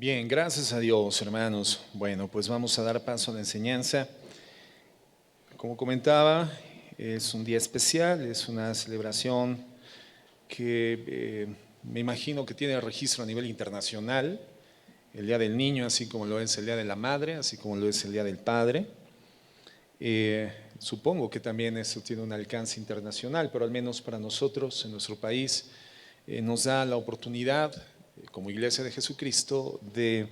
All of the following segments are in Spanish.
Bien, gracias a Dios, hermanos. Bueno, pues vamos a dar paso a la enseñanza. Como comentaba, es un día especial, es una celebración que me imagino que tiene registro a nivel internacional. El Día del Niño, así como lo es el Día de la Madre, así como lo es el Día del Padre. Supongo que también eso tiene un alcance internacional, pero al menos para nosotros, en nuestro país, nos da la oportunidad, como Iglesia de Jesucristo, de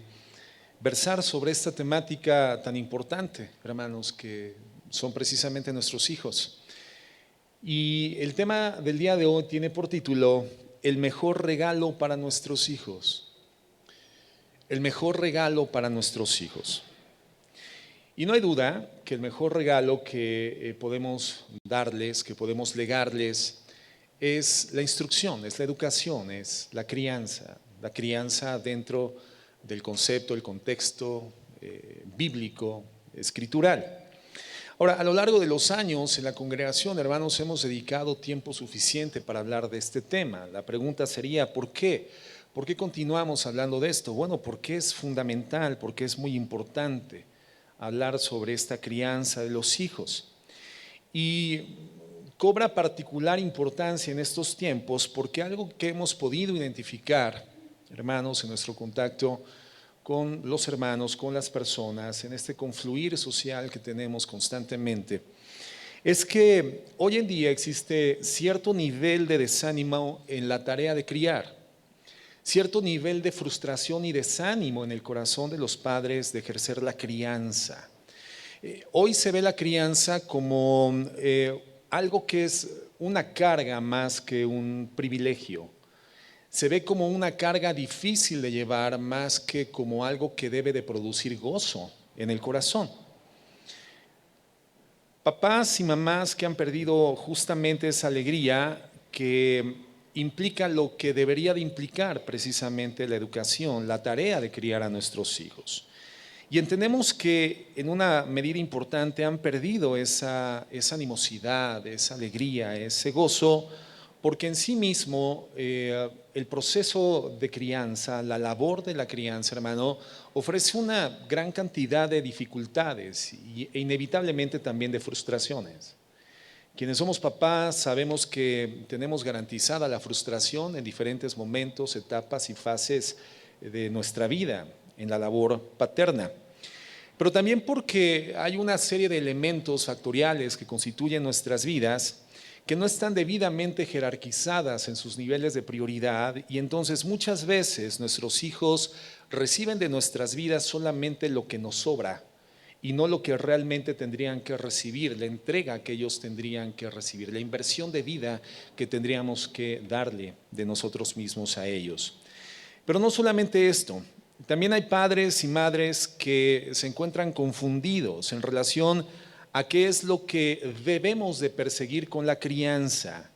versar sobre esta temática tan importante, hermanos, que son precisamente nuestros hijos. Y el tema del día de hoy tiene por título El mejor regalo para nuestros hijos. El mejor regalo para nuestros hijos. Y no hay duda que el mejor regalo que podemos darles, que podemos legarles, es la instrucción, es la educación, es la crianza dentro del concepto, el contexto bíblico, escritural. Ahora, a lo largo de los años en la congregación, hermanos, hemos dedicado tiempo suficiente para hablar de este tema. La pregunta sería, ¿por qué? ¿Por qué continuamos hablando de esto? Bueno, porque es fundamental, porque es muy importante hablar sobre esta crianza de los hijos. Y cobra particular importancia en estos tiempos porque algo que hemos podido identificar, hermanos, en nuestro contacto con los hermanos, con las personas, en este confluir social que tenemos constantemente, es que hoy en día existe cierto nivel de desánimo en la tarea de criar, cierto nivel de frustración y desánimo en el corazón de los padres de ejercer la crianza. Hoy se ve la crianza como algo que es una carga más que un privilegio. Se ve como una carga difícil de llevar más que como algo que debe de producir gozo en el corazón. Papás y mamás que han perdido justamente esa alegría que implica lo que debería de implicar precisamente la educación, la tarea de criar a nuestros hijos. Y entendemos que en una medida importante han perdido esa animosidad, esa alegría, ese gozo, porque en sí mismo el proceso de crianza, la labor de la crianza, hermano, ofrece una gran cantidad de dificultades e inevitablemente también de frustraciones. Quienes somos papás sabemos que tenemos garantizada la frustración en diferentes momentos, etapas y fases de nuestra vida en la labor paterna. Pero también porque hay una serie de elementos factoriales que constituyen nuestras vidas que no están debidamente jerarquizadas en sus niveles de prioridad y entonces muchas veces nuestros hijos reciben de nuestras vidas solamente lo que nos sobra y no lo que realmente tendrían que recibir, la entrega que ellos tendrían que recibir, la inversión de vida que tendríamos que darle de nosotros mismos a ellos. Pero no solamente esto, también hay padres y madres que se encuentran confundidos en relación a qué es lo que debemos de perseguir con la crianza.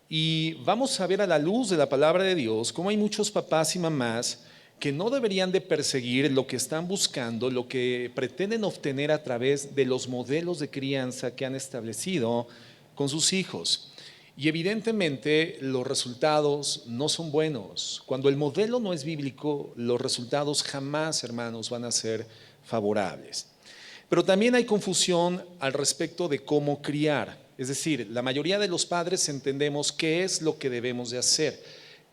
Y vamos a ver a la luz de la palabra de Dios cómo hay muchos papás y mamás que no deberían de perseguir lo que están buscando, lo que pretenden obtener a través de los modelos de crianza que han establecido con sus hijos. Y evidentemente los resultados no son buenos. Cuando el modelo no es bíblico, los resultados jamás, hermanos, van a ser favorables. Pero también hay confusión al respecto de cómo criar. Es decir, la mayoría de los padres entendemos qué es lo que debemos de hacer.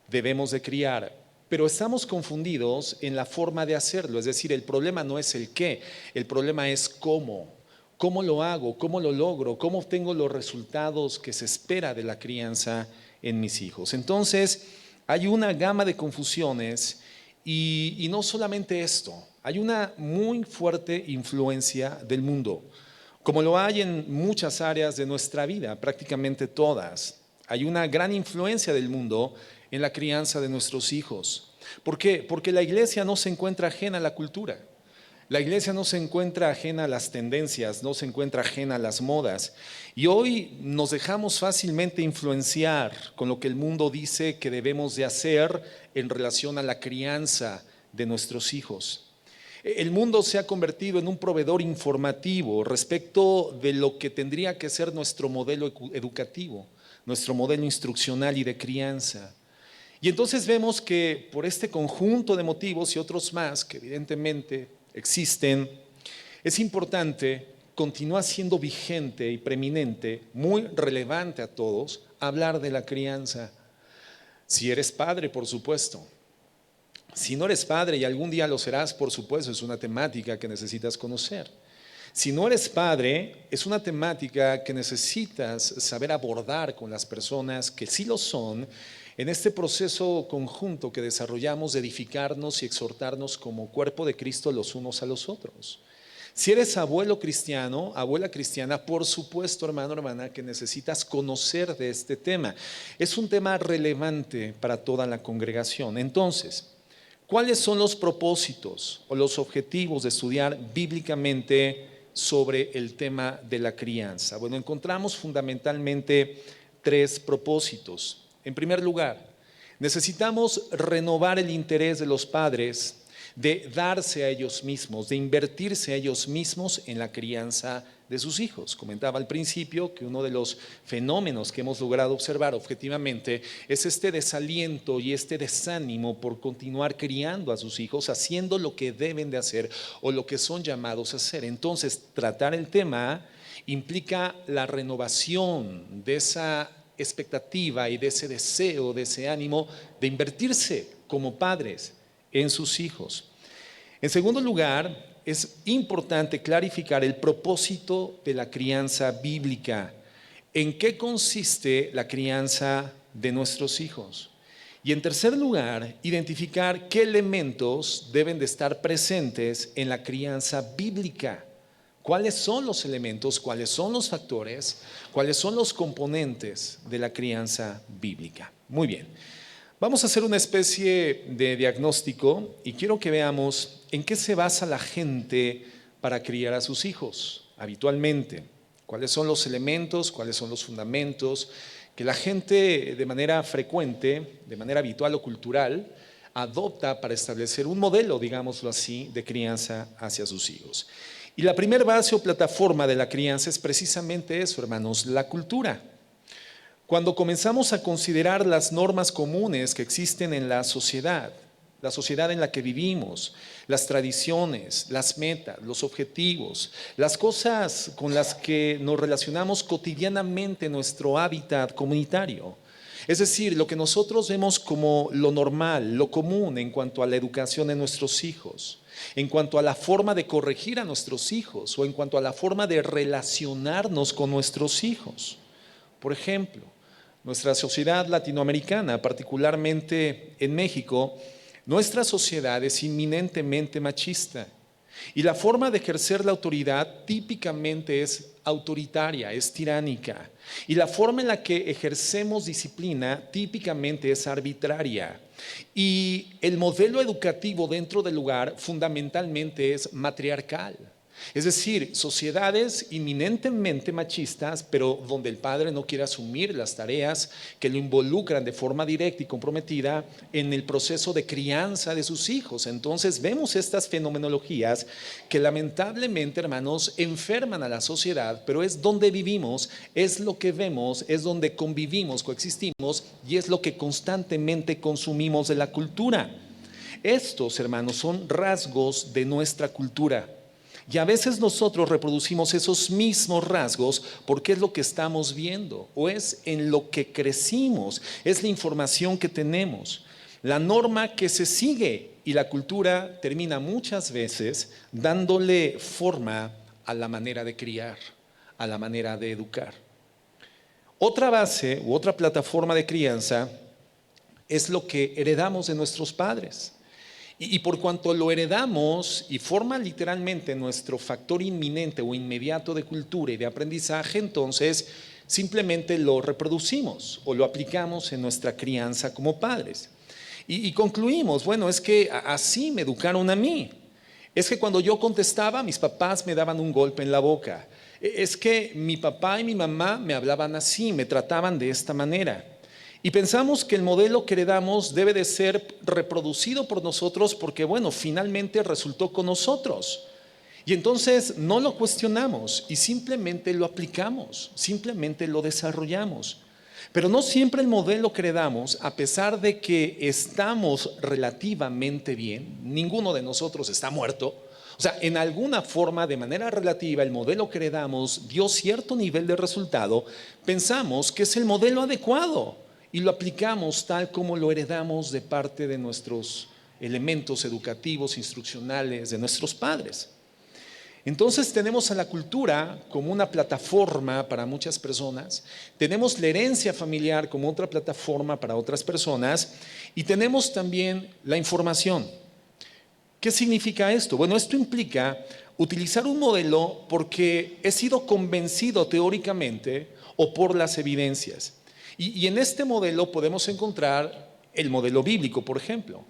Debemos de criar, pero estamos confundidos en la forma de hacerlo. Es decir, el problema no es el qué, el problema es cómo. ¿Cómo lo hago? ¿Cómo lo logro? ¿Cómo obtengo los resultados que se espera de la crianza en mis hijos? Entonces, hay una gama de confusiones y no solamente esto, hay una muy fuerte influencia del mundo, como lo hay en muchas áreas de nuestra vida, prácticamente todas. Hay una gran influencia del mundo en la crianza de nuestros hijos. ¿Por qué? Porque la iglesia no se encuentra ajena a la cultura. La iglesia no se encuentra ajena a las tendencias, no se encuentra ajena a las modas. Y hoy nos dejamos fácilmente influenciar con lo que el mundo dice que debemos de hacer en relación a la crianza de nuestros hijos. El mundo se ha convertido en un proveedor informativo respecto de lo que tendría que ser nuestro modelo educativo, nuestro modelo instruccional y de crianza. Y entonces vemos que por este conjunto de motivos y otros más que evidentemente existen, es importante, continúa siendo vigente y preeminente, muy relevante a todos, hablar de la crianza. Si eres padre, por supuesto. Si no eres padre y algún día lo serás, por supuesto, es una temática que necesitas conocer. Si no eres padre, es una temática que necesitas saber abordar con las personas que sí lo son en este proceso conjunto que desarrollamos de edificarnos y exhortarnos como cuerpo de Cristo los unos a los otros. Si eres abuelo cristiano, abuela cristiana, por supuesto, hermano, hermana, que necesitas conocer de este tema. Es un tema relevante para toda la congregación. Entonces, ¿cuáles son los propósitos o los objetivos de estudiar bíblicamente sobre el tema de la crianza? Bueno, encontramos fundamentalmente tres propósitos. En primer lugar, necesitamos renovar el interés de los padres de darse a ellos mismos, de invertirse a ellos mismos en la crianza de sus hijos. Comentaba al principio que uno de los fenómenos que hemos logrado observar objetivamente es este desaliento y este desánimo por continuar criando a sus hijos, haciendo lo que deben de hacer o lo que son llamados a hacer. Entonces, tratar el tema implica la renovación de esa expectativa y de ese deseo, de ese ánimo de invertirse como padres en sus hijos. En segundo lugar, es importante clarificar el propósito de la crianza bíblica. ¿En qué consiste la crianza de nuestros hijos? Y en tercer lugar, identificar qué elementos deben de estar presentes en la crianza bíblica. ¿Cuáles son los elementos, cuáles son los factores, cuáles son los componentes de la crianza bíblica? Muy bien. Vamos a hacer una especie de diagnóstico y quiero que veamos en qué se basa la gente para criar a sus hijos habitualmente. ¿Cuáles son los elementos, cuáles son los fundamentos que la gente de manera frecuente, de manera habitual o cultural, adopta para establecer un modelo, digámoslo así, de crianza hacia sus hijos? Y la primera base o plataforma de la crianza es precisamente eso, hermanos, la cultura. Cuando comenzamos a considerar las normas comunes que existen en la sociedad en la que vivimos, las tradiciones, las metas, los objetivos, las cosas con las que nos relacionamos cotidianamente en nuestro hábitat comunitario, es decir, lo que nosotros vemos como lo normal, lo común en cuanto a la educación de nuestros hijos, en cuanto a la forma de corregir a nuestros hijos o en cuanto a la forma de relacionarnos con nuestros hijos. Por ejemplo, nuestra sociedad latinoamericana, particularmente en México, nuestra sociedad es inminentemente machista y la forma de ejercer la autoridad típicamente es autoritaria, es tiránica, y la forma en la que ejercemos disciplina típicamente es arbitraria. Y el modelo educativo dentro del lugar fundamentalmente es matriarcal. Es decir, sociedades inminentemente machistas, pero donde el padre no quiere asumir las tareas que lo involucran de forma directa y comprometida en el proceso de crianza de sus hijos. Entonces vemos estas fenomenologías que lamentablemente, hermanos, enferman a la sociedad, pero es donde vivimos, es lo que vemos, es donde convivimos, coexistimos y es lo que constantemente consumimos de la cultura. Estos, hermanos, son rasgos de nuestra cultura. Y a veces nosotros reproducimos esos mismos rasgos porque es lo que estamos viendo o es en lo que crecimos, es la información que tenemos, la norma que se sigue, y la cultura termina muchas veces dándole forma a la manera de criar, a la manera de educar. Otra base u otra plataforma de crianza es lo que heredamos de nuestros padres. Y por cuanto lo heredamos y forma literalmente nuestro factor inminente o inmediato de cultura y de aprendizaje, entonces simplemente lo reproducimos o lo aplicamos en nuestra crianza como padres. Y concluimos, bueno, es que así me educaron a mí. Es que cuando yo contestaba, mis papás me daban un golpe en la boca. Es que mi papá y mi mamá me hablaban así, me trataban de esta manera. Y pensamos que el modelo que heredamos debe de ser reproducido por nosotros porque, bueno, finalmente resultó con nosotros. Y entonces no lo cuestionamos y simplemente lo aplicamos, simplemente lo desarrollamos. Pero no siempre el modelo que heredamos, a pesar de que estamos relativamente bien, ninguno de nosotros está muerto. O sea, en alguna forma, de manera relativa, el modelo que heredamos dio cierto nivel de resultado. Pensamos que es el modelo adecuado y lo aplicamos tal como lo heredamos de parte de nuestros elementos educativos, instruccionales, de nuestros padres. Entonces tenemos a la cultura como una plataforma para muchas personas, tenemos la herencia familiar como otra plataforma para otras personas y tenemos también la información. ¿Qué significa esto? Bueno, esto implica utilizar un modelo porque he sido convencido teóricamente o por las evidencias. Y en este modelo podemos encontrar el modelo bíblico, por ejemplo.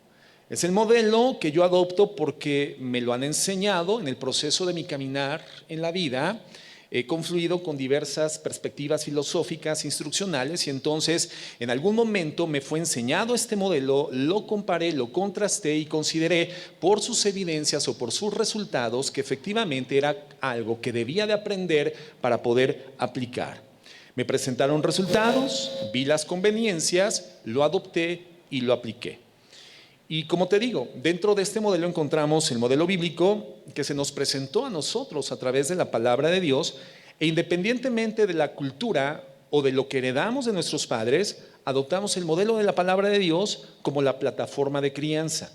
Es el modelo que yo adopto porque me lo han enseñado en el proceso de mi caminar en la vida. He confluido con diversas perspectivas filosóficas, instruccionales, y entonces en algún momento me fue enseñado este modelo, lo comparé, lo contrasté y consideré por sus evidencias o por sus resultados que efectivamente era algo que debía de aprender para poder aplicar. Me presentaron resultados, vi las conveniencias, lo adopté y lo apliqué. Y como te digo, dentro de este modelo encontramos el modelo bíblico que se nos presentó a nosotros a través de la palabra de Dios, e independientemente de la cultura o de lo que heredamos de nuestros padres, adoptamos el modelo de la palabra de Dios como la plataforma de crianza.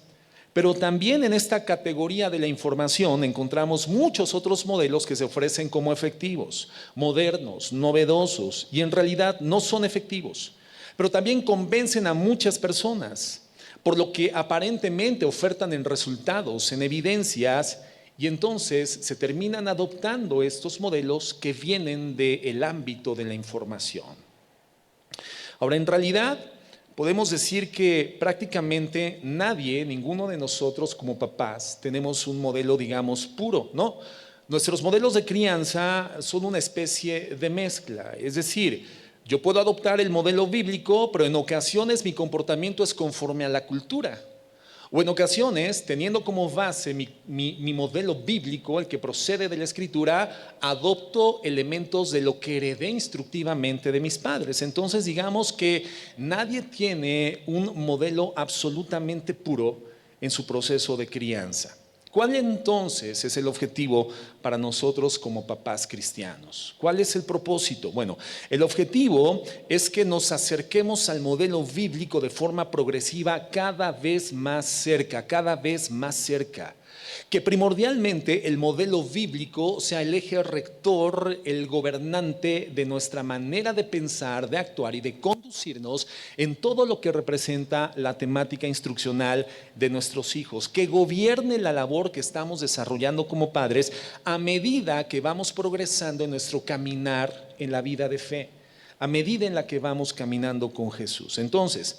Pero también en esta categoría de la información encontramos muchos otros modelos que se ofrecen como efectivos, modernos, novedosos, y en realidad no son efectivos, pero también convencen a muchas personas, por lo que aparentemente ofertan en resultados, en evidencias, y entonces se terminan adoptando estos modelos que vienen del ámbito de la información. Ahora, en realidad, podemos decir que prácticamente nadie, ninguno de nosotros como papás, tenemos un modelo, digamos, puro, ¿no? Nuestros modelos de crianza son una especie de mezcla, es decir, yo puedo adoptar el modelo bíblico, pero en ocasiones mi comportamiento es conforme a la cultura. O en ocasiones, teniendo como base mi modelo bíblico, el que procede de la Escritura, adopto elementos de lo que heredé instructivamente de mis padres. Entonces, digamos que nadie tiene un modelo absolutamente puro en su proceso de crianza. ¿Cuál entonces es el objetivo para nosotros como papás cristianos? ¿Cuál es el propósito? Bueno, el objetivo es que nos acerquemos al modelo bíblico de forma progresiva cada vez más cerca, cada vez más cerca. Que primordialmente el modelo bíblico sea el eje rector, el gobernante de nuestra manera de pensar, de actuar y de conducirnos en todo lo que representa la temática instruccional de nuestros hijos, que gobierne la labor que estamos desarrollando como padres a medida que vamos progresando en nuestro caminar en la vida de fe, a medida en la que vamos caminando con Jesús. Entonces,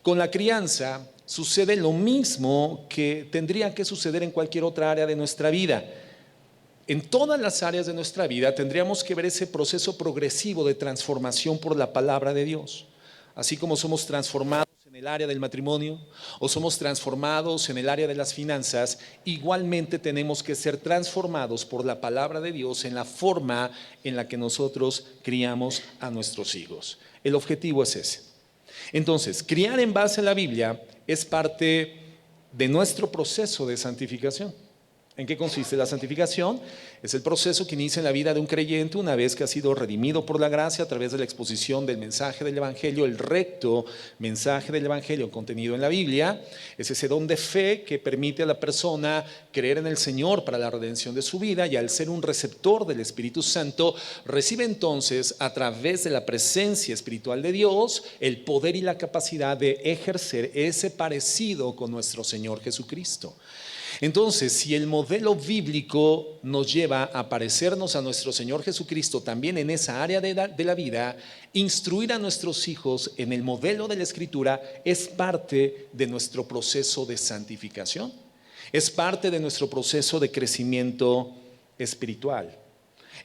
con la crianza sucede lo mismo que tendría que suceder en cualquier otra área de nuestra vida. En todas las áreas de nuestra vida tendríamos que ver ese proceso progresivo de transformación por la palabra de Dios. Así como somos transformados en el área del matrimonio o somos transformados en el área de las finanzas, igualmente tenemos que ser transformados por la palabra de Dios en la forma en la que nosotros criamos a nuestros hijos. El objetivo es ese. Entonces, criar en base a la Biblia es parte de nuestro proceso de santificación. ¿En qué consiste la santificación? Es el proceso que inicia en la vida de un creyente una vez que ha sido redimido por la gracia a través de la exposición del mensaje del Evangelio, el recto mensaje del Evangelio contenido en la Biblia. Es ese don de fe que permite a la persona creer en el Señor para la redención de su vida, y al ser un receptor del Espíritu Santo, recibe entonces a través de la presencia espiritual de Dios el poder y la capacidad de ejercer ese parecido con nuestro Señor Jesucristo. Entonces, si el modelo bíblico nos lleva a parecernos a nuestro Señor Jesucristo también en esa área de la vida, instruir a nuestros hijos en el modelo de la Escritura es parte de nuestro proceso de santificación, es parte de nuestro proceso de crecimiento espiritual.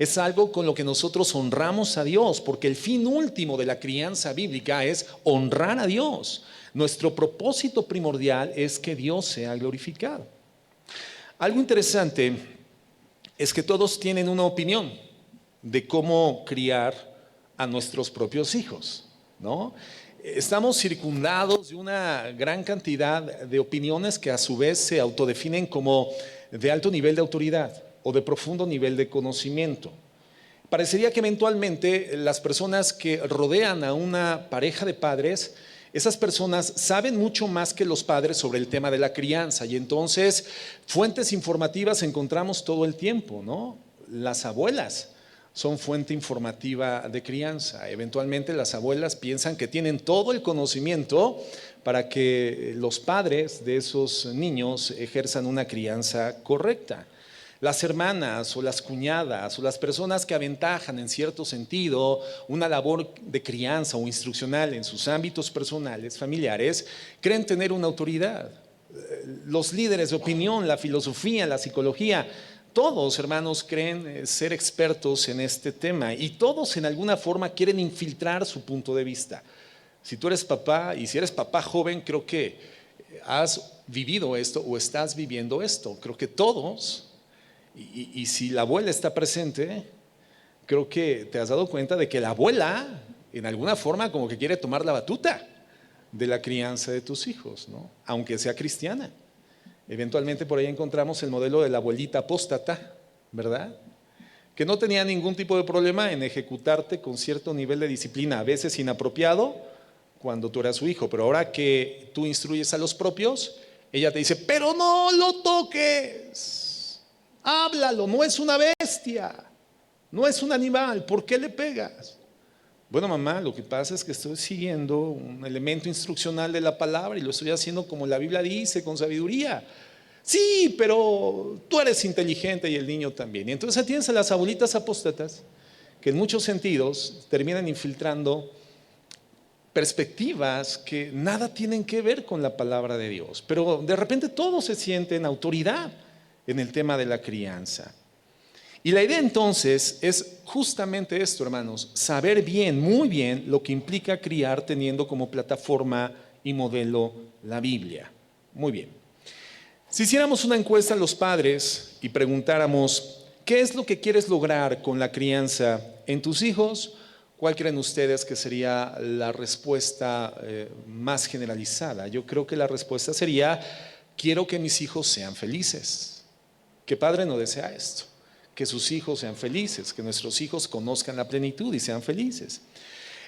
Es algo con lo que nosotros honramos a Dios, porque el fin último de la crianza bíblica es honrar a Dios. Nuestro propósito primordial es que Dios sea glorificado. Algo interesante es que todos tienen una opinión de cómo criar a nuestros propios hijos. ¿no? Estamos circundados de una gran cantidad de opiniones que a su vez se autodefinen como de alto nivel de autoridad o de profundo nivel de conocimiento. Parecería que eventualmente las personas que rodean a una pareja de padres, esas personas saben mucho más que los padres sobre el tema de la crianza, y entonces fuentes informativas encontramos todo el tiempo, ¿no? Las abuelas son fuente informativa de crianza. Eventualmente las abuelas piensan que tienen todo el conocimiento para que los padres de esos niños ejerzan una crianza correcta. Las hermanas o las cuñadas o las personas que aventajan en cierto sentido una labor de crianza o instruccional en sus ámbitos personales, familiares, creen tener una autoridad. Los líderes de opinión, la filosofía, la psicología, todos, hermanos, creen ser expertos en este tema y todos en alguna forma quieren infiltrar su punto de vista. Si tú eres papá y si eres papá joven, creo que has vivido esto o estás viviendo esto. Creo que todos, y si la abuela está presente, creo que te has dado cuenta de que la abuela, en alguna forma, como que quiere tomar la batuta de la crianza de tus hijos, ¿no? Aunque sea cristiana. Eventualmente por ahí encontramos el modelo de la abuelita apóstata, ¿verdad? Que no tenía ningún tipo de problema en ejecutarte con cierto nivel de disciplina, a veces inapropiado, cuando tú eras su hijo, pero ahora que tú instruyes a los propios, ella te dice, pero no lo toques, háblalo, no es una bestia, no es un animal, ¿por qué le pegas? Bueno, mamá, lo que pasa es que estoy siguiendo un elemento instruccional de la palabra y lo estoy haciendo como la Biblia dice, con sabiduría. Sí, pero tú eres inteligente y el niño también. Y entonces tienes a las abuelitas apóstatas que en muchos sentidos terminan infiltrando perspectivas que nada tienen que ver con la palabra de Dios. Pero de repente todos se sienten autoridad en el tema de la crianza. Y la idea entonces es justamente esto, hermanos, saber bien, muy bien, lo que implica criar teniendo como plataforma y modelo la Biblia. Muy bien. Si hiciéramos una encuesta a los padres y preguntáramos, ¿qué es lo que quieres lograr con la crianza en tus hijos? ¿Cuál creen ustedes que sería la respuesta más generalizada? Yo creo que la respuesta sería, quiero que mis hijos sean felices. ¿Qué padre no desea esto? Que sus hijos sean felices, que nuestros hijos conozcan la plenitud y sean felices.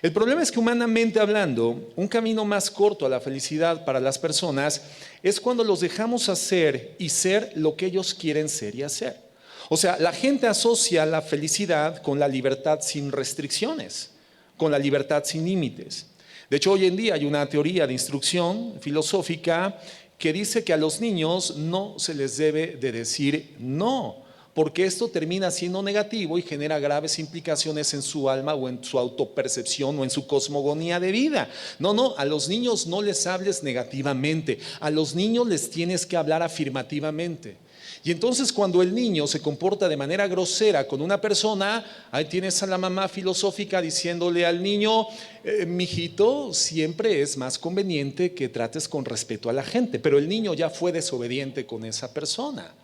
El problema es que humanamente hablando, un camino más corto a la felicidad para las personas es cuando los dejamos hacer y ser lo que ellos quieren ser y hacer. O sea, la gente asocia la felicidad con la libertad sin restricciones, con la libertad sin límites. De hecho, hoy en día hay una teoría de instrucción filosófica que dice que a los niños no se les debe de decir no, porque esto termina siendo negativo y genera graves implicaciones en su alma o en su autopercepción o en su cosmogonía de vida. No, a los niños no les hables negativamente, a los niños les tienes que hablar afirmativamente. Y entonces cuando el niño se comporta de manera grosera con una persona, ahí tienes a la mamá filosófica diciéndole al niño, mijito, siempre es más conveniente que trates con respeto a la gente, pero el niño ya fue desobediente con esa persona.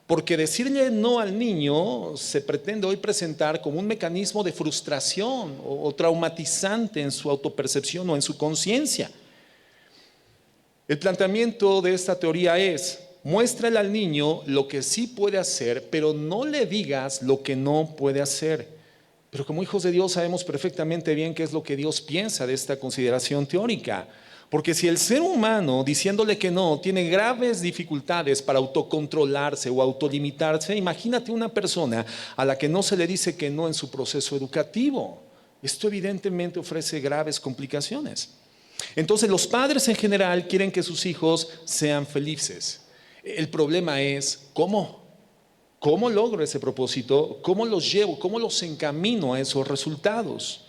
Porque decirle no al niño se pretende hoy presentar como un mecanismo de frustración o traumatizante en su autopercepción o en su conciencia. El planteamiento de esta teoría es, muéstrale al niño lo que sí puede hacer, pero no le digas lo que no puede hacer. Pero como hijos de Dios sabemos perfectamente bien qué es lo que Dios piensa de esta consideración teórica. Porque si el ser humano, diciéndole que no, tiene graves dificultades para autocontrolarse o autolimitarse, imagínate una persona a la que no se le dice que no en su proceso educativo. Esto evidentemente ofrece graves complicaciones. Entonces los padres en general quieren que sus hijos sean felices. El problema es ¿cómo? ¿Cómo logro ese propósito? ¿Cómo los llevo? ¿Cómo los encamino a esos resultados?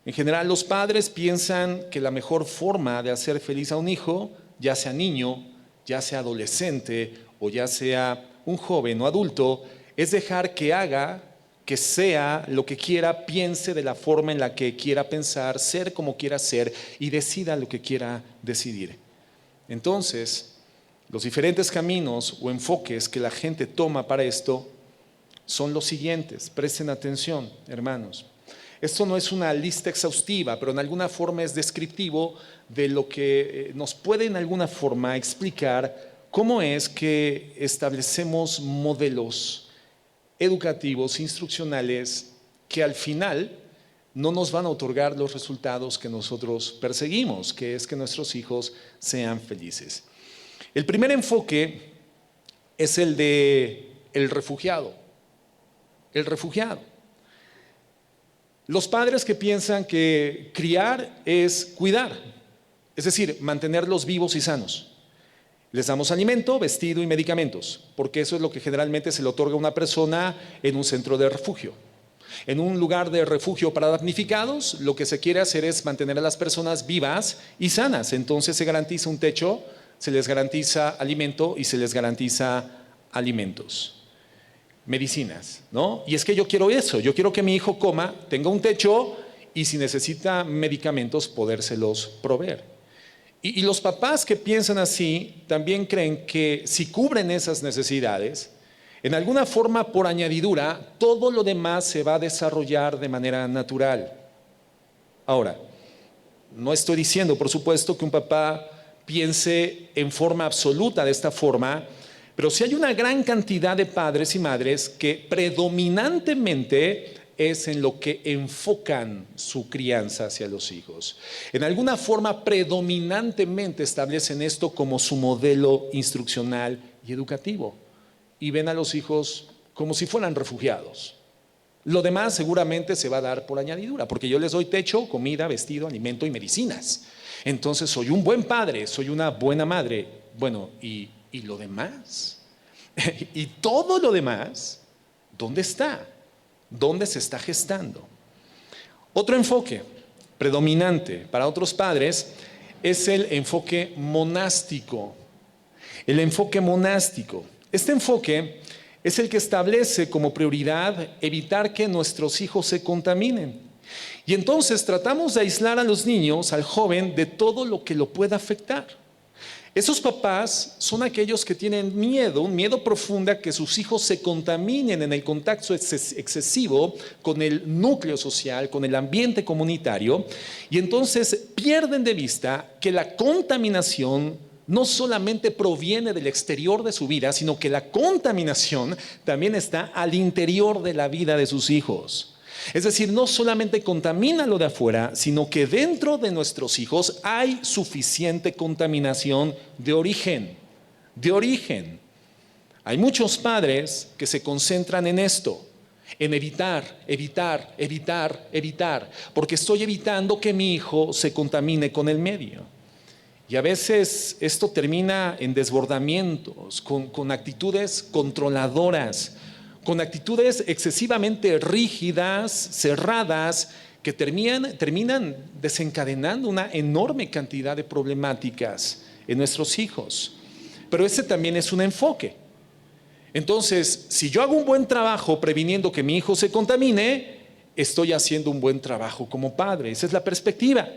En general, los padres piensan que la mejor forma de hacer feliz a un hijo, ya sea niño, ya sea adolescente o ya sea un joven o adulto, es dejar que haga, que sea lo que quiera, piense de la forma en la que quiera pensar, ser como quiera ser y decida lo que quiera decidir. Entonces, los diferentes caminos o enfoques que la gente toma para esto son los siguientes. Presten atención, hermanos. Esto no es una lista exhaustiva, pero en alguna forma es descriptivo de lo que nos puede en alguna forma explicar cómo es que establecemos modelos educativos, instruccionales, que al final no nos van a otorgar los resultados que nosotros perseguimos, que es que nuestros hijos sean felices. El primer enfoque es el de el refugiado. El refugiado. Los padres que piensan que criar es cuidar, es decir, mantenerlos vivos y sanos. Les damos alimento, vestido y medicamentos, porque eso es lo que generalmente se le otorga a una persona en un centro de refugio. En un lugar de refugio para damnificados, lo que se quiere hacer es mantener a las personas vivas y sanas. Entonces se garantiza un techo, se les garantiza alimento y se les garantiza alimentos. Medicinas, ¿no? Y es que yo quiero eso, yo quiero que mi hijo coma, tenga un techo y si necesita medicamentos podérselos proveer. Y los papás que piensan así también creen que si cubren esas necesidades, en alguna forma por añadidura, todo lo demás se va a desarrollar de manera natural. Ahora, no estoy diciendo, por supuesto, que un papá piense en forma absoluta de esta forma, pero sí hay una gran cantidad de padres y madres que predominantemente es en lo que enfocan su crianza hacia los hijos. En alguna forma predominantemente establecen esto como su modelo instruccional y educativo y ven a los hijos como si fueran refugiados. Lo demás seguramente se va a dar por añadidura, porque yo les doy techo, comida, vestido, alimento y medicinas. Entonces soy un buen padre, soy una buena madre. Bueno, ¿y lo demás? Y todo lo demás, ¿dónde está? ¿Dónde se está gestando? Otro enfoque predominante para otros padres es el enfoque monástico. El enfoque monástico. Este enfoque es el que establece como prioridad evitar que nuestros hijos se contaminen. Y entonces tratamos de aislar a los niños, al joven, de todo lo que lo pueda afectar. Esos papás son aquellos que tienen miedo, un miedo profundo a que sus hijos se contaminen en el contacto excesivo con el núcleo social, con el ambiente comunitario, y entonces pierden de vista que la contaminación no solamente proviene del exterior de su vida, sino que la contaminación también está al interior de la vida de sus hijos. Es decir, no solamente contamina lo de afuera, sino que dentro de nuestros hijos hay suficiente contaminación de origen. De origen. Hay muchos padres que se concentran en esto, en evitar, porque estoy evitando que mi hijo se contamine con el medio. Y a veces esto termina en desbordamientos, con actitudes controladoras, con actitudes excesivamente rígidas, cerradas, que terminan desencadenando una enorme cantidad de problemáticas en nuestros hijos. Pero ese también es un enfoque. Entonces, si yo hago un buen trabajo previniendo que mi hijo se contamine, estoy haciendo un buen trabajo como padre. Esa es la perspectiva.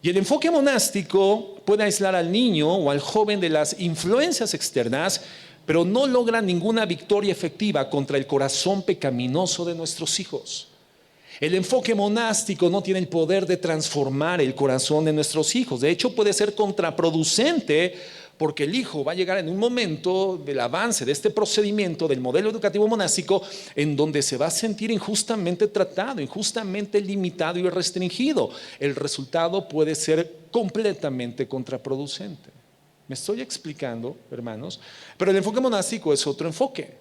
Y el enfoque monástico puede aislar al niño o al joven de las influencias externas, pero no logra ninguna victoria efectiva contra el corazón pecaminoso de nuestros hijos. El enfoque monástico no tiene el poder de transformar el corazón de nuestros hijos. De hecho, puede ser contraproducente porque el hijo va a llegar en un momento del avance de este procedimiento del modelo educativo monástico en donde se va a sentir injustamente tratado, injustamente limitado y restringido. El resultado puede ser completamente contraproducente. ¿Me estoy explicando, hermanos? Pero el enfoque monástico es otro enfoque,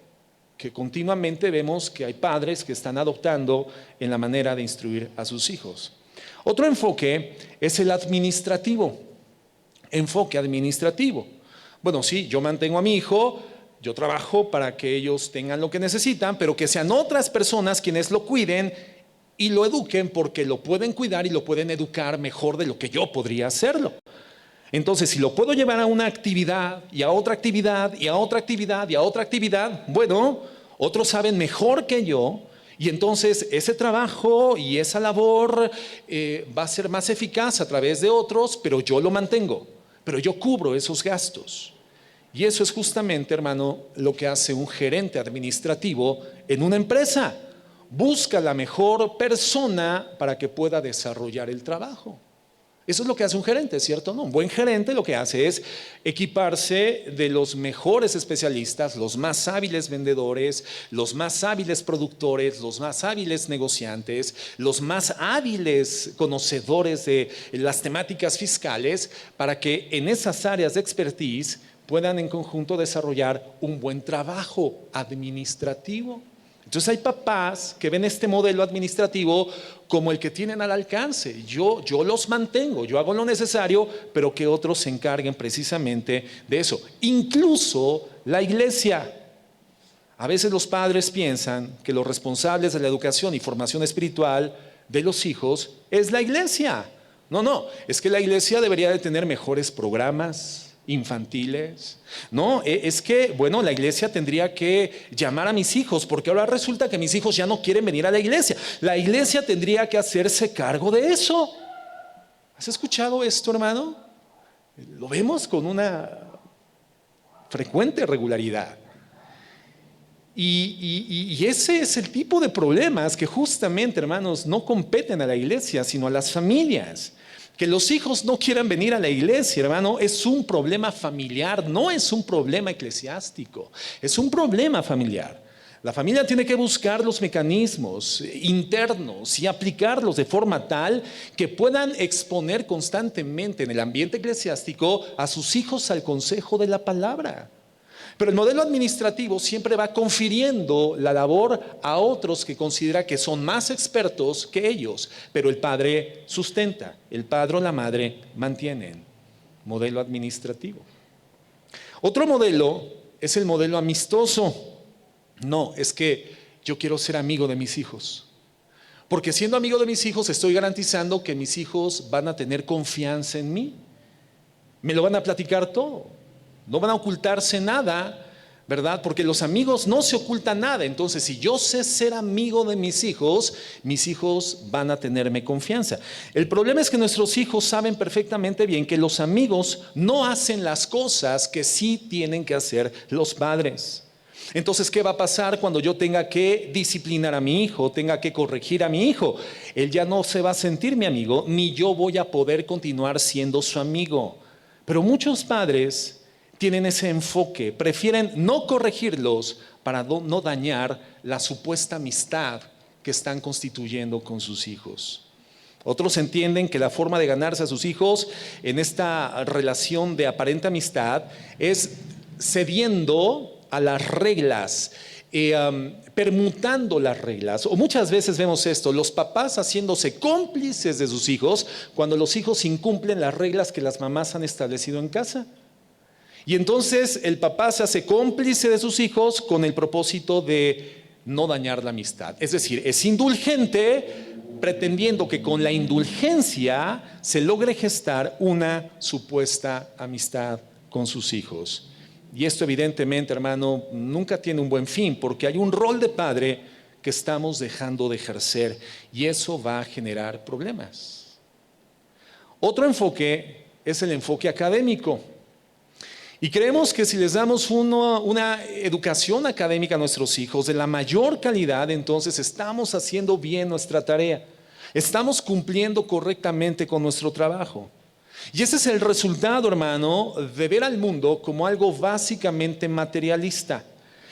que continuamente vemos que hay padres que están adoptando en la manera de instruir a sus hijos. Otro enfoque es el administrativo. Enfoque administrativo. Bueno, sí, yo mantengo a mi hijo, yo trabajo para que ellos tengan lo que necesitan, pero que sean otras personas quienes lo cuiden y lo eduquen porque lo pueden cuidar y lo pueden educar mejor de lo que yo podría hacerlo. Entonces, si lo puedo llevar a una actividad y a otra actividad y a otra actividad y a otra actividad, bueno, otros saben mejor que yo y entonces ese trabajo y esa labor va a ser más eficaz a través de otros, pero yo lo mantengo, pero yo cubro esos gastos. Y eso es justamente, hermano, lo que hace un gerente administrativo en una empresa. busca la mejor persona para que pueda desarrollar el trabajo. Eso es lo que hace un gerente, ¿cierto? ¿No? Un buen gerente lo que hace es equiparse de los mejores especialistas, los más hábiles vendedores, los más hábiles productores, los más hábiles negociantes, los más hábiles conocedores de las temáticas fiscales, para que en esas áreas de expertise puedan en conjunto desarrollar un buen trabajo administrativo. Entonces hay papás que ven este modelo administrativo como el que tienen al alcance. Yo los mantengo, yo hago lo necesario, pero que otros se encarguen precisamente de eso. Incluso la iglesia. A veces los padres piensan que los responsables de la educación y formación espiritual de los hijos es la iglesia. No, es que la iglesia debería de tener mejores programas infantiles. No, es que, bueno, la iglesia tendría que llamar a mis hijos, porque ahora resulta que mis hijos ya no quieren venir a la iglesia. La iglesia tendría que hacerse cargo de eso. ¿Has escuchado esto, hermano? Lo vemos con una frecuente regularidad. Y ese es el tipo de problemas que justamente, hermanos, no competen a la iglesia, sino a las familias. Que los hijos no quieran venir a la iglesia, hermano, es un problema familiar, no es un problema eclesiástico, es un problema familiar. La familia tiene que buscar los mecanismos internos y aplicarlos de forma tal que puedan exponer constantemente en el ambiente eclesiástico a sus hijos al consejo de la palabra. Pero el modelo administrativo siempre va confiriendo la labor a otros que considera que son más expertos que ellos, pero el padre sustenta, el padre o la madre mantienen. Modelo administrativo. Otro modelo es el modelo amistoso. No, es que yo quiero ser amigo de mis hijos, porque siendo amigo de mis hijos estoy garantizando que mis hijos van a tener confianza en mí, me lo van a platicar todo. No van a ocultarse nada, ¿verdad? Porque los amigos no se ocultan nada. Entonces, si yo sé ser amigo de mis hijos van a tenerme confianza. El problema es que nuestros hijos saben perfectamente bien que los amigos no hacen las cosas que sí tienen que hacer los padres. Entonces, ¿qué va a pasar cuando yo tenga que disciplinar a mi hijo, tenga que corregir a mi hijo? Él ya no se va a sentir mi amigo, ni yo voy a poder continuar siendo su amigo. Pero muchos padres tienen ese enfoque, prefieren no corregirlos para no dañar la supuesta amistad que están constituyendo con sus hijos. Otros entienden que la forma de ganarse a sus hijos en esta relación de aparente amistad es cediendo a las reglas, permutando las reglas. O muchas veces vemos esto, los papás haciéndose cómplices de sus hijos cuando los hijos incumplen las reglas que las mamás han establecido en casa. Y entonces el papá se hace cómplice de sus hijos con el propósito de no dañar la amistad. Es decir, es indulgente pretendiendo que con la indulgencia se logre gestar una supuesta amistad con sus hijos. Y esto evidentemente, hermano, nunca tiene un buen fin, porque hay un rol de padre que estamos dejando de ejercer y eso va a generar problemas. Otro enfoque es el enfoque académico. Y creemos que si les damos una educación académica a nuestros hijos de la mayor calidad, entonces estamos haciendo bien nuestra tarea. Estamos cumpliendo correctamente con nuestro trabajo. Y ese es el resultado, hermano, de ver al mundo como algo básicamente materialista.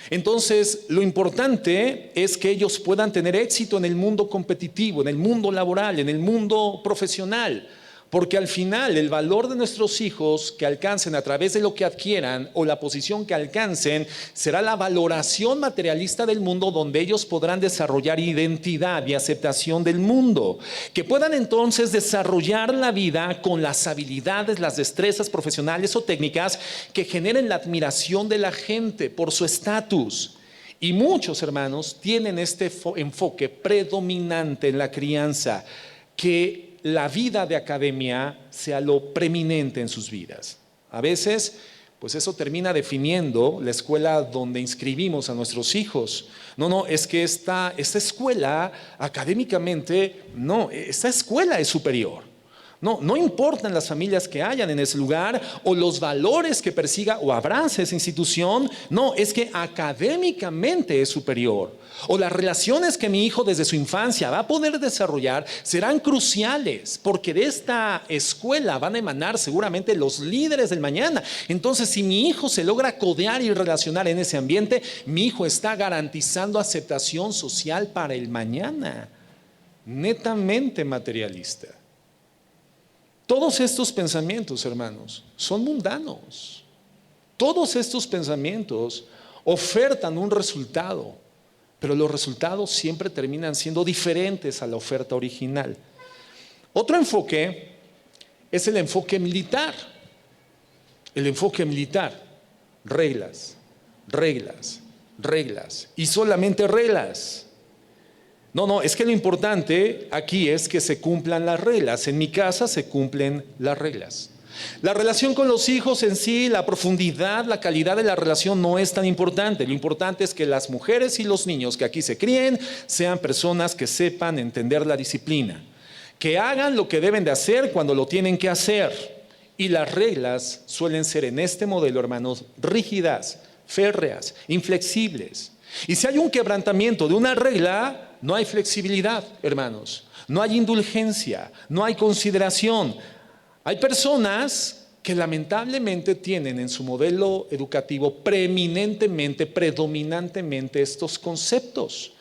Entonces, lo importante es que ellos puedan tener éxito en el mundo competitivo, en el mundo laboral, en el mundo profesional. Porque al final el valor de nuestros hijos que alcancen a través de lo que adquieran o la posición que alcancen será la valoración materialista del mundo, donde ellos podrán desarrollar identidad y aceptación del mundo, que puedan entonces desarrollar la vida con las habilidades, las destrezas profesionales o técnicas que generen la admiración de la gente por su estatus. Y muchos hermanos tienen este enfoque predominante en la crianza, que la vida de academia sea lo preeminente en sus vidas. A veces, pues eso termina definiendo la escuela donde inscribimos a nuestros hijos. No, es que esta escuela académicamente, no, esta escuela es superior. No, no importan las familias que hayan en ese lugar o los valores que persiga o abrace esa institución. No, es que académicamente es superior. O las relaciones que mi hijo desde su infancia va a poder desarrollar serán cruciales, porque de esta escuela van a emanar seguramente los líderes del mañana. Entonces, si mi hijo se logra codear y relacionar en ese ambiente, mi hijo está garantizando aceptación social para el mañana. Netamente materialista. Todos estos pensamientos, hermanos, son mundanos. Todos estos pensamientos ofertan un resultado, pero los resultados siempre terminan siendo diferentes a la oferta original. Otro enfoque es el enfoque militar. El enfoque militar, reglas, reglas, reglas y solamente reglas. No, es que lo importante aquí es que se cumplan las reglas. En mi casa se cumplen las reglas. La relación con los hijos en sí, la profundidad, la calidad de la relación no es tan importante. Lo importante es que las mujeres y los niños que aquí se críen sean personas que sepan entender la disciplina, que hagan lo que deben de hacer cuando lo tienen que hacer. Y las reglas suelen ser en este modelo, hermanos, rígidas, férreas, inflexibles. Y si hay un quebrantamiento de una regla, no hay flexibilidad, hermanos. No hay indulgencia, no hay consideración. Hay personas que lamentablemente tienen en su modelo educativo predominantemente estos conceptos,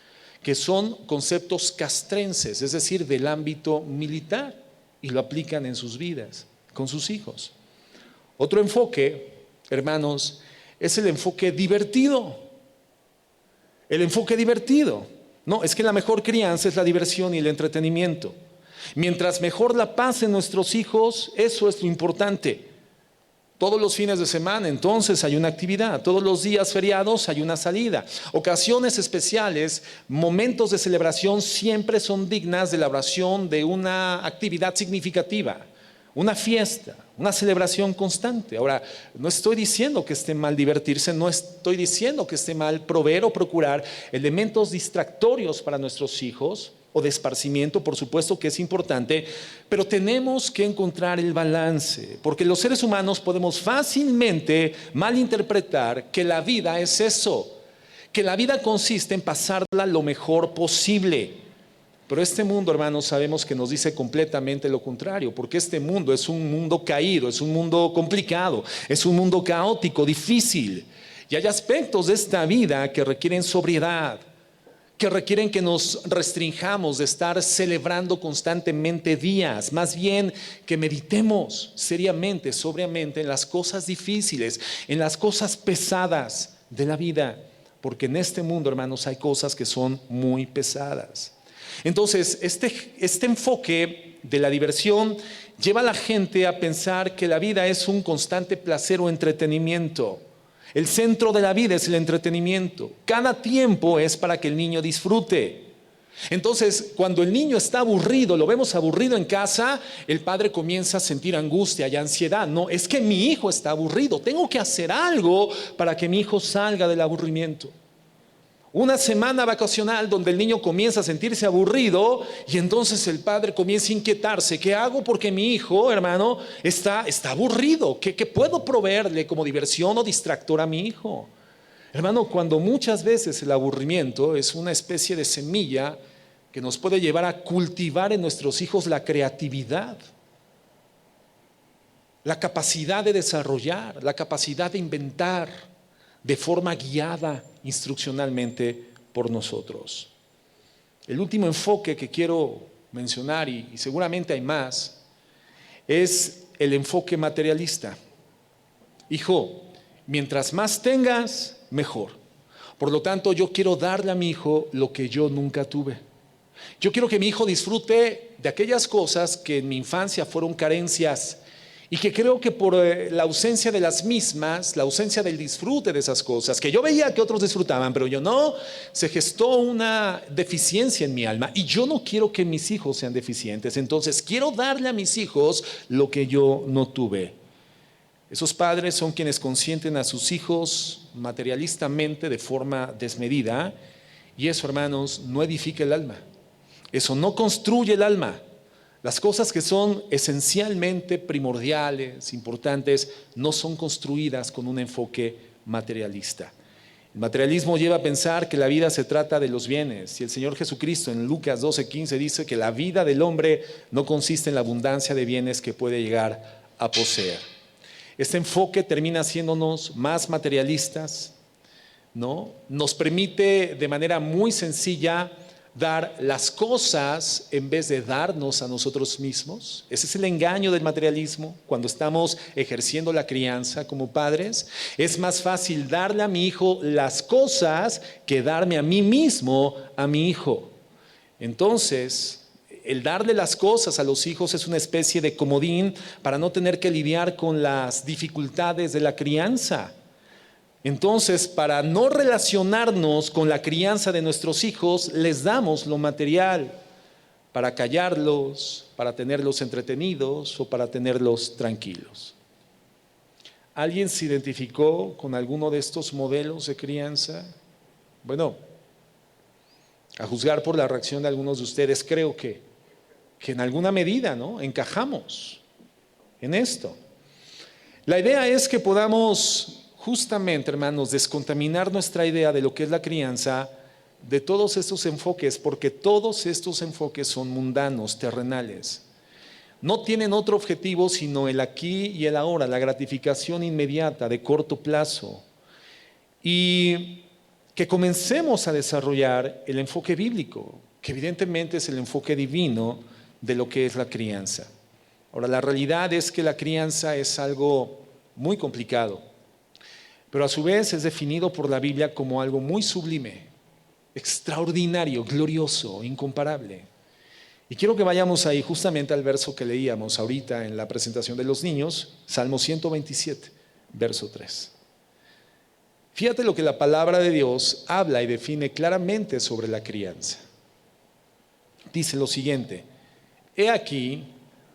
que son conceptos castrenses, es decir, del ámbito militar, y lo aplican en sus vidas, con sus hijos. Otro enfoque, hermanos, es el enfoque divertido. El enfoque divertido. No, es que la mejor crianza es la diversión y el entretenimiento. Mientras mejor la pasen nuestros hijos, eso es lo importante. Todos los fines de semana, entonces, hay una actividad. Todos los días feriados hay una salida. Ocasiones especiales, momentos de celebración siempre son dignas de la oración de una actividad significativa. Una fiesta, una celebración constante. Ahora, no estoy diciendo que esté mal divertirse, no estoy diciendo que esté mal proveer o procurar elementos distractorios para nuestros hijos o de esparcimiento, por supuesto que es importante, pero tenemos que encontrar el balance, porque los seres humanos podemos fácilmente malinterpretar que la vida es eso, que la vida consiste en pasarla lo mejor posible. Pero este mundo, hermanos, sabemos que nos dice completamente lo contrario, porque este mundo es un mundo caído, es un mundo complicado, es un mundo caótico, difícil. Y hay aspectos de esta vida que requieren sobriedad, que requieren que nos restringamos de estar celebrando constantemente días, más bien que meditemos seriamente, sobriamente en las cosas difíciles, en las cosas pesadas de la vida, porque en este mundo, hermanos, hay cosas que son muy pesadas. Entonces, este enfoque de la diversión lleva a la gente a pensar que la vida es un constante placer o entretenimiento. El centro de la vida es el entretenimiento. Cada tiempo es para que el niño disfrute. Entonces, cuando el niño está aburrido, lo vemos aburrido en casa, el padre comienza a sentir angustia y ansiedad. No, es que mi hijo está aburrido, tengo que hacer algo para que mi hijo salga del aburrimiento. Una semana vacacional donde el niño comienza a sentirse aburrido y entonces el padre comienza a inquietarse. ¿Qué hago porque mi hijo, hermano, está aburrido? ¿Qué puedo proveerle como diversión o distractor a mi hijo? Hermano, cuando muchas veces el aburrimiento es una especie de semilla que nos puede llevar a cultivar en nuestros hijos la creatividad, la capacidad de desarrollar, la capacidad de inventar de forma guiada instruccionalmente por nosotros. El último enfoque que quiero mencionar, y seguramente hay más, es el enfoque materialista. Hijo, mientras más tengas, mejor. Por lo tanto, yo quiero darle a mi hijo lo que yo nunca tuve. Yo quiero que mi hijo disfrute de aquellas cosas que en mi infancia fueron carencias y que creo que por la ausencia de las mismas, la ausencia del disfrute de esas cosas, que yo veía que otros disfrutaban, pero yo no, se gestó una deficiencia en mi alma y yo no quiero que mis hijos sean deficientes. Entonces quiero darle a mis hijos lo que yo no tuve. Esos padres son quienes consienten a sus hijos materialistamente de forma desmedida, y eso, hermanos, no edifica el alma. Eso no construye el alma. Las cosas que son esencialmente primordiales, importantes, no son construidas con un enfoque materialista. El materialismo lleva a pensar que la vida se trata de los bienes, y el Señor Jesucristo en Lucas 12:15 dice que la vida del hombre no consiste en la abundancia de bienes que puede llegar a poseer. Este enfoque termina haciéndonos más materialistas, ¿no? Nos permite de manera muy sencilla dar las cosas en vez de darnos a nosotros mismos. Ese es el engaño del materialismo. Cuando estamos ejerciendo la crianza como padres, es más fácil darle a mi hijo las cosas que darme a mí mismo a mi hijo. Entonces, el darle las cosas a los hijos es una especie de comodín para no tener que lidiar con las dificultades de la crianza. Entonces, para no relacionarnos con la crianza de nuestros hijos, les damos lo material para callarlos, para tenerlos entretenidos o para tenerlos tranquilos. ¿Alguien se identificó con alguno de estos modelos de crianza? Bueno, a juzgar por la reacción de algunos de ustedes, creo que en alguna medida, ¿no?, encajamos en esto. La idea es que podamos justamente, hermanos, descontaminar nuestra idea de lo que es la crianza de todos estos enfoques, porque todos estos enfoques son mundanos, terrenales. No tienen otro objetivo sino el aquí y el ahora, la gratificación inmediata de corto plazo. Y que comencemos a desarrollar el enfoque bíblico, que evidentemente es el enfoque divino de lo que es la crianza. Ahora, la realidad es que la crianza es algo muy complicado, pero a su vez es definido por la Biblia como algo muy sublime, extraordinario, glorioso, incomparable. Y quiero que vayamos ahí justamente al verso que leíamos ahorita en la presentación de los niños, Salmo 127, verso 3. Fíjate lo que la palabra de Dios habla y define claramente sobre la crianza. Dice lo siguiente: he aquí,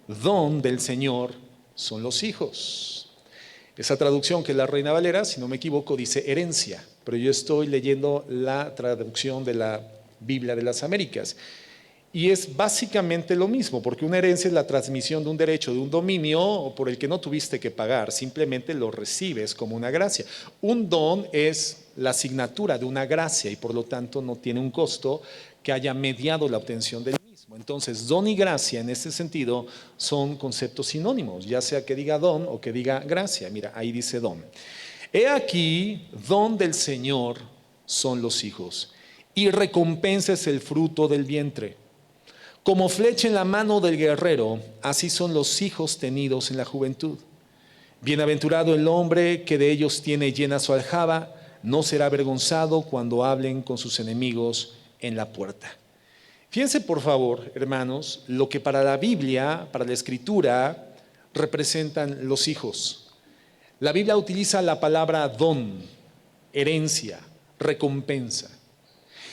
don del Señor son los hijos. Esa traducción, que es la Reina Valera, si no me equivoco, dice herencia, pero yo estoy leyendo la traducción de la Biblia de las Américas. Y es básicamente lo mismo, porque una herencia es la transmisión de un derecho, de un dominio por el que no tuviste que pagar, simplemente lo recibes como una gracia. Un don es la asignatura de una gracia y por lo tanto no tiene un costo que haya mediado la obtención del mismo. Entonces, don y gracia en ese sentido son conceptos sinónimos, ya sea que diga don o que diga gracia. Mira, ahí dice don. He aquí, don del Señor son los hijos, y recompensa es el fruto del vientre. Como flecha en la mano del guerrero, así son los hijos tenidos en la juventud. Bienaventurado el hombre que de ellos tiene llena su aljaba, no será avergonzado cuando hablen con sus enemigos en la puerta. Fíjense por favor, hermanos, lo que para la Biblia, para la Escritura, representan los hijos. La Biblia utiliza la palabra don, herencia, recompensa.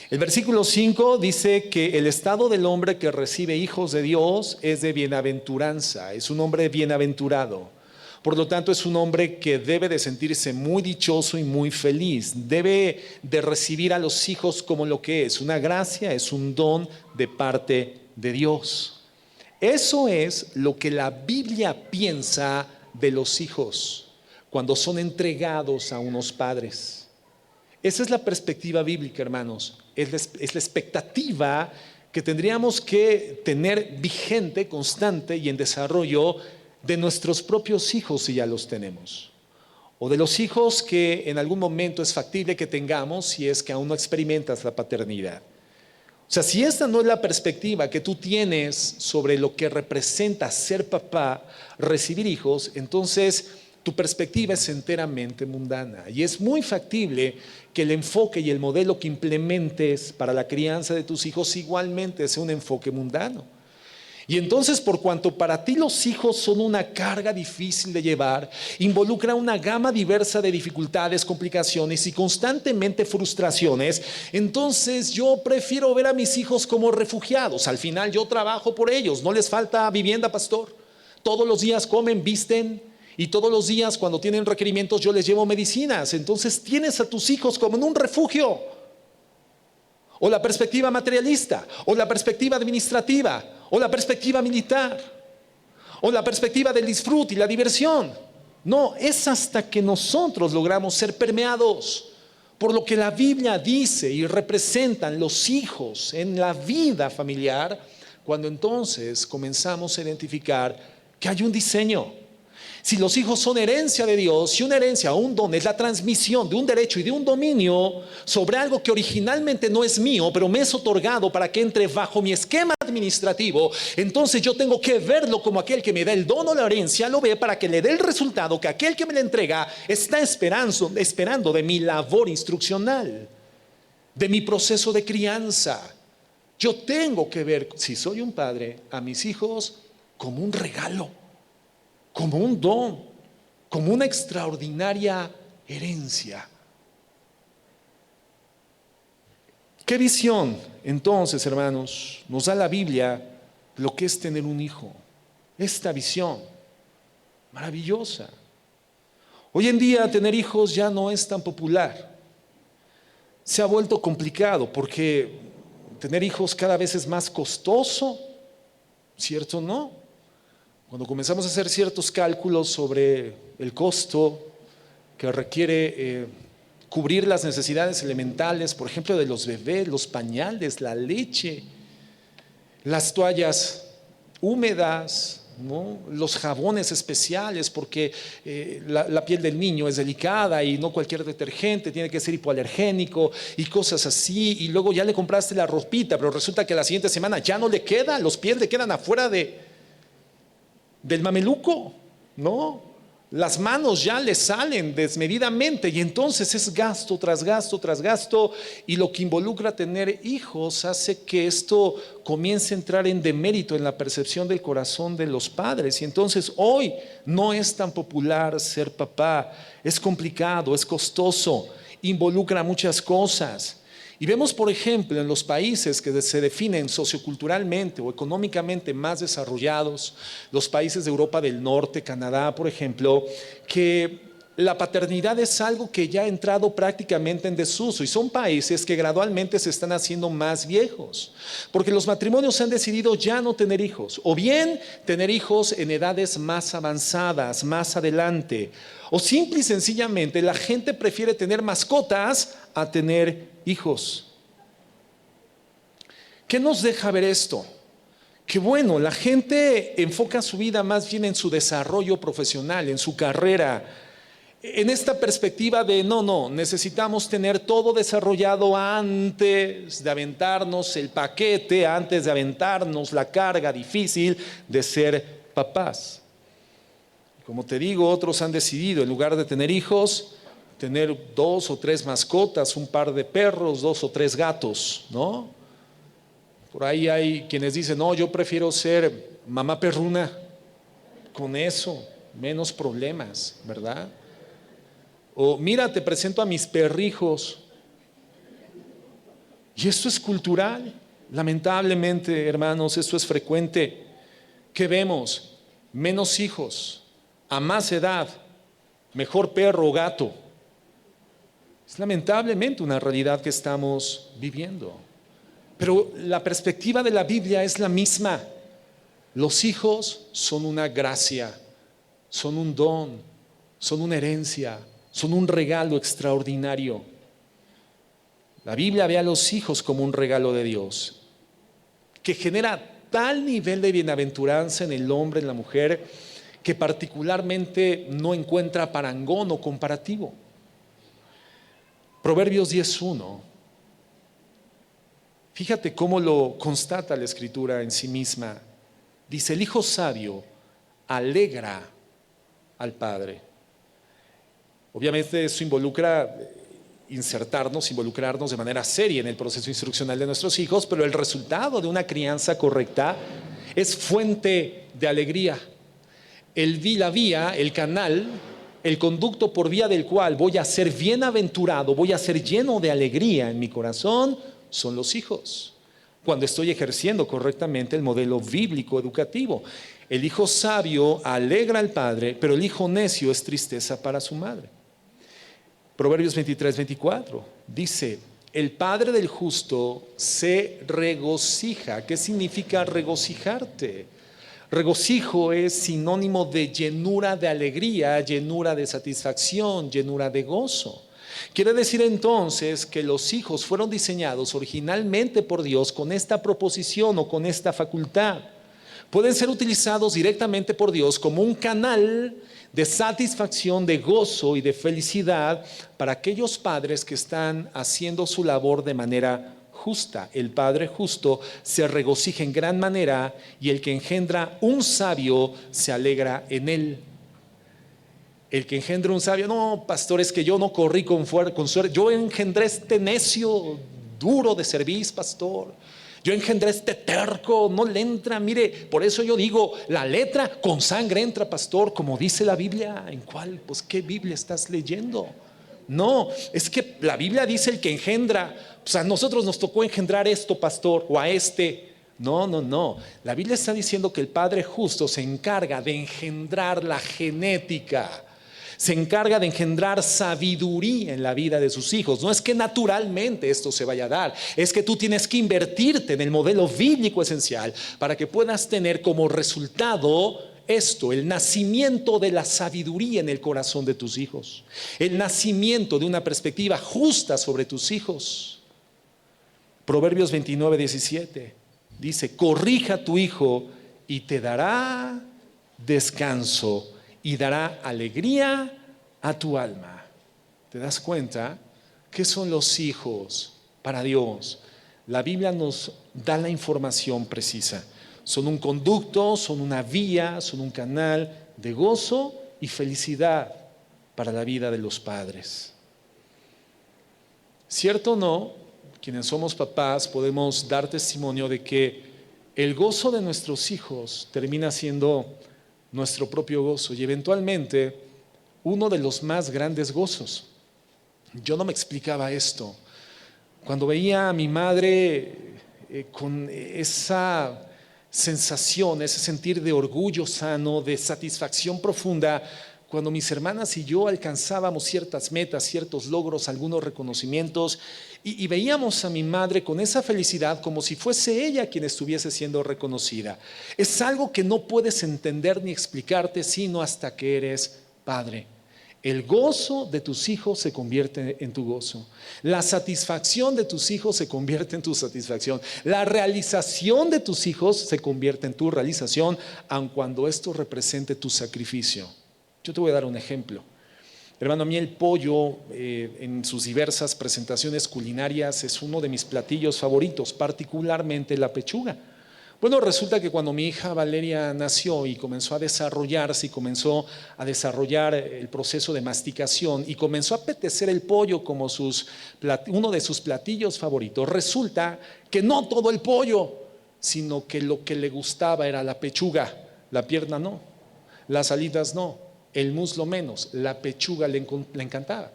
El versículo 5 dice que el estado del hombre que recibe hijos de Dios es de bienaventuranza, es un hombre bienaventurado. Por lo tanto, es un hombre que debe de sentirse muy dichoso y muy feliz. Debe de recibir a los hijos como lo que es, una gracia, es un don de parte de Dios. Eso es lo que la Biblia piensa de los hijos cuando son entregados a unos padres. Esa es la perspectiva bíblica, hermanos. Es la expectativa que tendríamos que tener vigente, constante y en desarrollo de nuestros propios hijos, si ya los tenemos, o de los hijos que en algún momento es factible que tengamos si es que aún no experimentas la paternidad. O sea, si esta no es la perspectiva que tú tienes sobre lo que representa ser papá, recibir hijos, entonces tu perspectiva es enteramente mundana y es muy factible que el enfoque y el modelo que implementes para la crianza de tus hijos igualmente sea un enfoque mundano. Y entonces, por cuanto para ti los hijos son una carga difícil de llevar, involucra una gama diversa de dificultades, complicaciones y constantemente frustraciones, entonces yo prefiero ver a mis hijos como refugiados. Al final yo trabajo por ellos, no les falta vivienda, pastor. Todos los días comen, visten y todos los días cuando tienen requerimientos yo les llevo medicinas. Entonces tienes a tus hijos como en un refugio. o la perspectiva materialista, o la perspectiva administrativa, o la perspectiva militar, o la perspectiva del disfrute y la diversión. No, es hasta que nosotros logramos ser permeados por lo que la Biblia dice y representan los hijos en la vida familiar, cuando entonces comenzamos a identificar que hay un diseño. Si los hijos son herencia de Dios, si una herencia o un don es la transmisión de un derecho y de un dominio sobre algo que originalmente no es mío, pero me es otorgado para que entre bajo mi esquema administrativo, entonces yo tengo que verlo como aquel que me da el don o la herencia lo ve para que le dé el resultado que aquel que me la entrega está esperando de mi labor instruccional, de mi proceso de crianza. Yo tengo que ver, si soy un padre, a mis hijos como un regalo, como un don, como una extraordinaria herencia. ¿Qué visión, entonces, hermanos, nos da la Biblia de lo que es tener un hijo? Esta visión maravillosa. Hoy en día tener hijos ya no es tan popular. Se ha vuelto complicado porque tener hijos cada vez es más costoso, ¿cierto o no? Cuando comenzamos a hacer ciertos cálculos sobre el costo que requiere cubrir las necesidades elementales, por ejemplo, de los bebés, los pañales, la leche, las toallas húmedas, ¿no? Los jabones especiales, porque la piel del niño es delicada y no cualquier detergente tiene que ser hipoalergénico y cosas así, y luego ya le compraste la ropita, pero resulta que la siguiente semana ya no le queda, los pies le quedan afuera del mameluco, ¿no? Las manos ya le salen desmedidamente y entonces es gasto tras gasto tras gasto, y lo que involucra tener hijos hace que esto comience a entrar en demérito en la percepción del corazón de los padres, y entonces hoy no es tan popular ser papá, es complicado, es costoso, involucra muchas cosas. Y vemos, por ejemplo, en los países que se definen socioculturalmente o económicamente más desarrollados, los países de Europa del Norte, Canadá, por ejemplo, que la paternidad es algo que ya ha entrado prácticamente en desuso, y son países que gradualmente se están haciendo más viejos, porque los matrimonios han decidido ya no tener hijos, o bien tener hijos en edades más avanzadas, más adelante, o simple y sencillamente la gente prefiere tener mascotas a tener hijos. ¿Qué nos deja ver esto? Que bueno, la gente enfoca su vida más bien en su desarrollo profesional, en su carrera, en esta perspectiva de no, necesitamos tener todo desarrollado antes de aventarnos el paquete, antes de aventarnos la carga difícil de ser papás. Como te digo, otros han decidido, en lugar de tener hijos, tener 2 o 3 mascotas, un par de perros, 2 o 3 gatos, ¿no? Por ahí hay quienes dicen, no, yo prefiero ser mamá perruna, con eso, menos problemas, ¿verdad? O mira, te presento a mis perrijos. Y esto es cultural, lamentablemente, hermanos, esto es frecuente. ¿Qué vemos? Menos hijos, a más edad, mejor perro o gato. Es lamentablemente una realidad que estamos viviendo. Pero la perspectiva de la Biblia es la misma. Los hijos son una gracia, son un don, son una herencia, son un regalo extraordinario. La Biblia ve a los hijos como un regalo de Dios, que genera tal nivel de bienaventuranza en el hombre, en la mujer, que particularmente no encuentra parangón o comparativo. Proverbios 10:1. Fíjate cómo lo constata la Escritura en sí misma. Dice, el hijo sabio alegra al padre. Obviamente eso involucra involucrarnos de manera seria en el proceso instruccional de nuestros hijos, pero el resultado de una crianza correcta es fuente de alegría. La vía, el canal, el conducto por vía del cual voy a ser bienaventurado, voy a ser lleno de alegría en mi corazón, son los hijos. Cuando estoy ejerciendo correctamente el modelo bíblico educativo. El hijo sabio alegra al padre, pero el hijo necio es tristeza para su madre. Proverbios 23:24 dice, El Padre del justo se regocija. ¿Qué significa regocijarte? Regocijo es sinónimo de llenura de alegría, llenura de satisfacción, llenura de gozo. Quiere decir entonces que los hijos fueron diseñados originalmente por Dios con esta proposición o con esta facultad. Pueden ser utilizados directamente por Dios como un canal de satisfacción, de gozo y de felicidad para aquellos padres que están haciendo su labor de manera justa. El Padre justo se regocija en gran manera y el que engendra un sabio se alegra en él. El que engendra un sabio, no, pastor, es que yo no corrí con suerte, yo engendré este necio duro de cerviz, pastor. Yo engendré este terco, no le entra. Mire, por eso yo digo, la letra con sangre entra, pastor, como dice la Biblia. ¿En cuál? Pues, ¿qué Biblia estás leyendo? No, es que la Biblia dice el que engendra. Pues a nosotros nos tocó engendrar esto, pastor, o a este. No. La Biblia está diciendo que el Padre justo se encarga de engendrar la genética. Se encarga de engendrar sabiduría en la vida de sus hijos. No es que naturalmente esto se vaya a dar, es que tú tienes que invertirte en el modelo bíblico esencial para que puedas tener como resultado esto, el nacimiento de la sabiduría en el corazón de tus hijos, el nacimiento de una perspectiva justa sobre tus hijos. Proverbios 29:17 dice: corrija a tu hijo y te dará descanso y dará alegría a tu alma. ¿Te das cuenta? ¿Qué son los hijos para Dios? La Biblia nos da la información precisa. Son un conducto, son una vía, son un canal de gozo y felicidad para la vida de los padres. ¿Cierto o no? Quienes somos papás podemos dar testimonio de que el gozo de nuestros hijos termina siendo nuestro propio gozo y eventualmente uno de los más grandes gozos. Yo no me explicaba esto. Cuando veía a mi madre con esa sensación, ese sentir de orgullo sano, de satisfacción profunda, cuando mis hermanas y yo alcanzábamos ciertas metas, ciertos logros, algunos reconocimientos, y veíamos a mi madre con esa felicidad como si fuese ella quien estuviese siendo reconocida. Es algo que no puedes entender ni explicarte sino hasta que eres padre. El gozo de tus hijos se convierte en tu gozo. La satisfacción de tus hijos se convierte en tu satisfacción. La realización de tus hijos se convierte en tu realización, aun cuando esto represente tu sacrificio. Yo te voy a dar un ejemplo. Hermano, a mí el pollo en sus diversas presentaciones culinarias es uno de mis platillos favoritos, particularmente la pechuga. Bueno, resulta que cuando mi hija Valeria nació y comenzó a desarrollarse y comenzó a desarrollar el proceso de masticación y comenzó a apetecer el pollo como uno de sus platillos favoritos, resulta que no todo el pollo, sino que lo que le gustaba era la pechuga, la pierna no, las alitas no, el muslo menos, la pechuga le encantaba.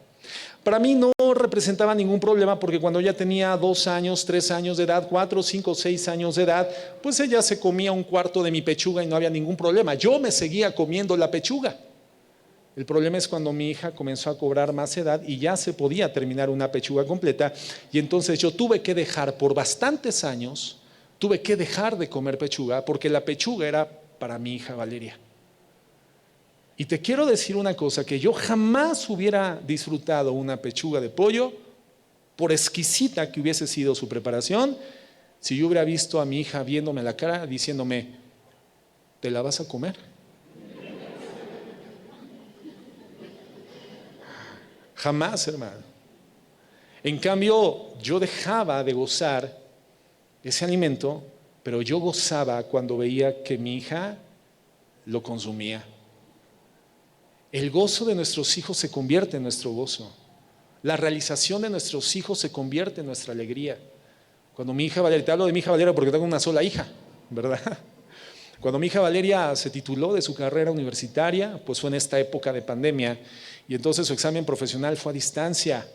Para mí no representaba ningún problema porque cuando ella tenía 2 años, 3 años de edad, 4, 5, 6 años de edad, pues ella se comía un cuarto de mi pechuga y no había ningún problema. Yo me seguía comiendo la pechuga. El problema es cuando mi hija comenzó a cobrar más edad y ya se podía terminar una pechuga completa y entonces yo tuve que dejar por bastantes años, tuve que dejar de comer pechuga porque la pechuga era para mi hija Valeria. Y te quiero decir una cosa, que yo jamás hubiera disfrutado una pechuga de pollo, por exquisita que hubiese sido su preparación, si yo hubiera visto a mi hija viéndome a la cara, diciéndome: ¿te la vas a comer? Jamás, hermano. En cambio, yo dejaba de gozar ese alimento, pero yo gozaba cuando veía que mi hija lo consumía. El gozo de nuestros hijos se convierte en nuestro gozo. La realización de nuestros hijos se convierte en nuestra alegría. Cuando mi hija Valeria, te hablo de mi hija Valeria porque tengo una sola hija, ¿verdad? Cuando mi hija Valeria se tituló de su carrera universitaria, pues fue en esta época de pandemia, y entonces su examen profesional fue a distancia.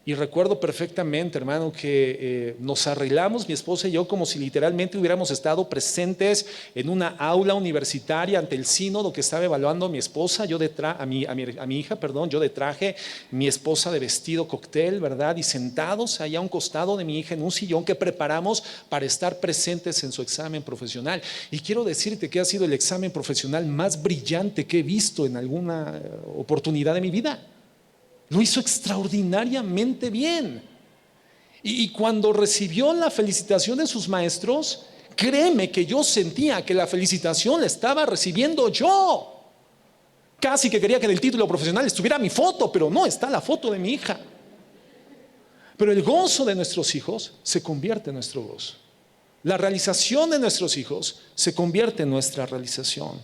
Y recuerdo perfectamente, hermano, que nos arreglamos, mi esposa y yo, como si literalmente hubiéramos estado presentes en una aula universitaria ante el sínodo que estaba evaluando a mi esposa, a mi hija, perdón, yo de traje, mi esposa de vestido cóctel, ¿verdad? Y sentados allá a un costado de mi hija en un sillón que preparamos para estar presentes en su examen profesional. Y quiero decirte que ha sido el examen profesional más brillante que he visto en alguna oportunidad de mi vida. Lo hizo extraordinariamente bien. Y cuando recibió la felicitación de sus maestros, créeme que yo sentía que la felicitación la estaba recibiendo yo. Casi que quería que en el título profesional estuviera mi foto, pero no, está la foto de mi hija. Pero el gozo de nuestros hijos se convierte en nuestro gozo. La realización de nuestros hijos se convierte en nuestra realización.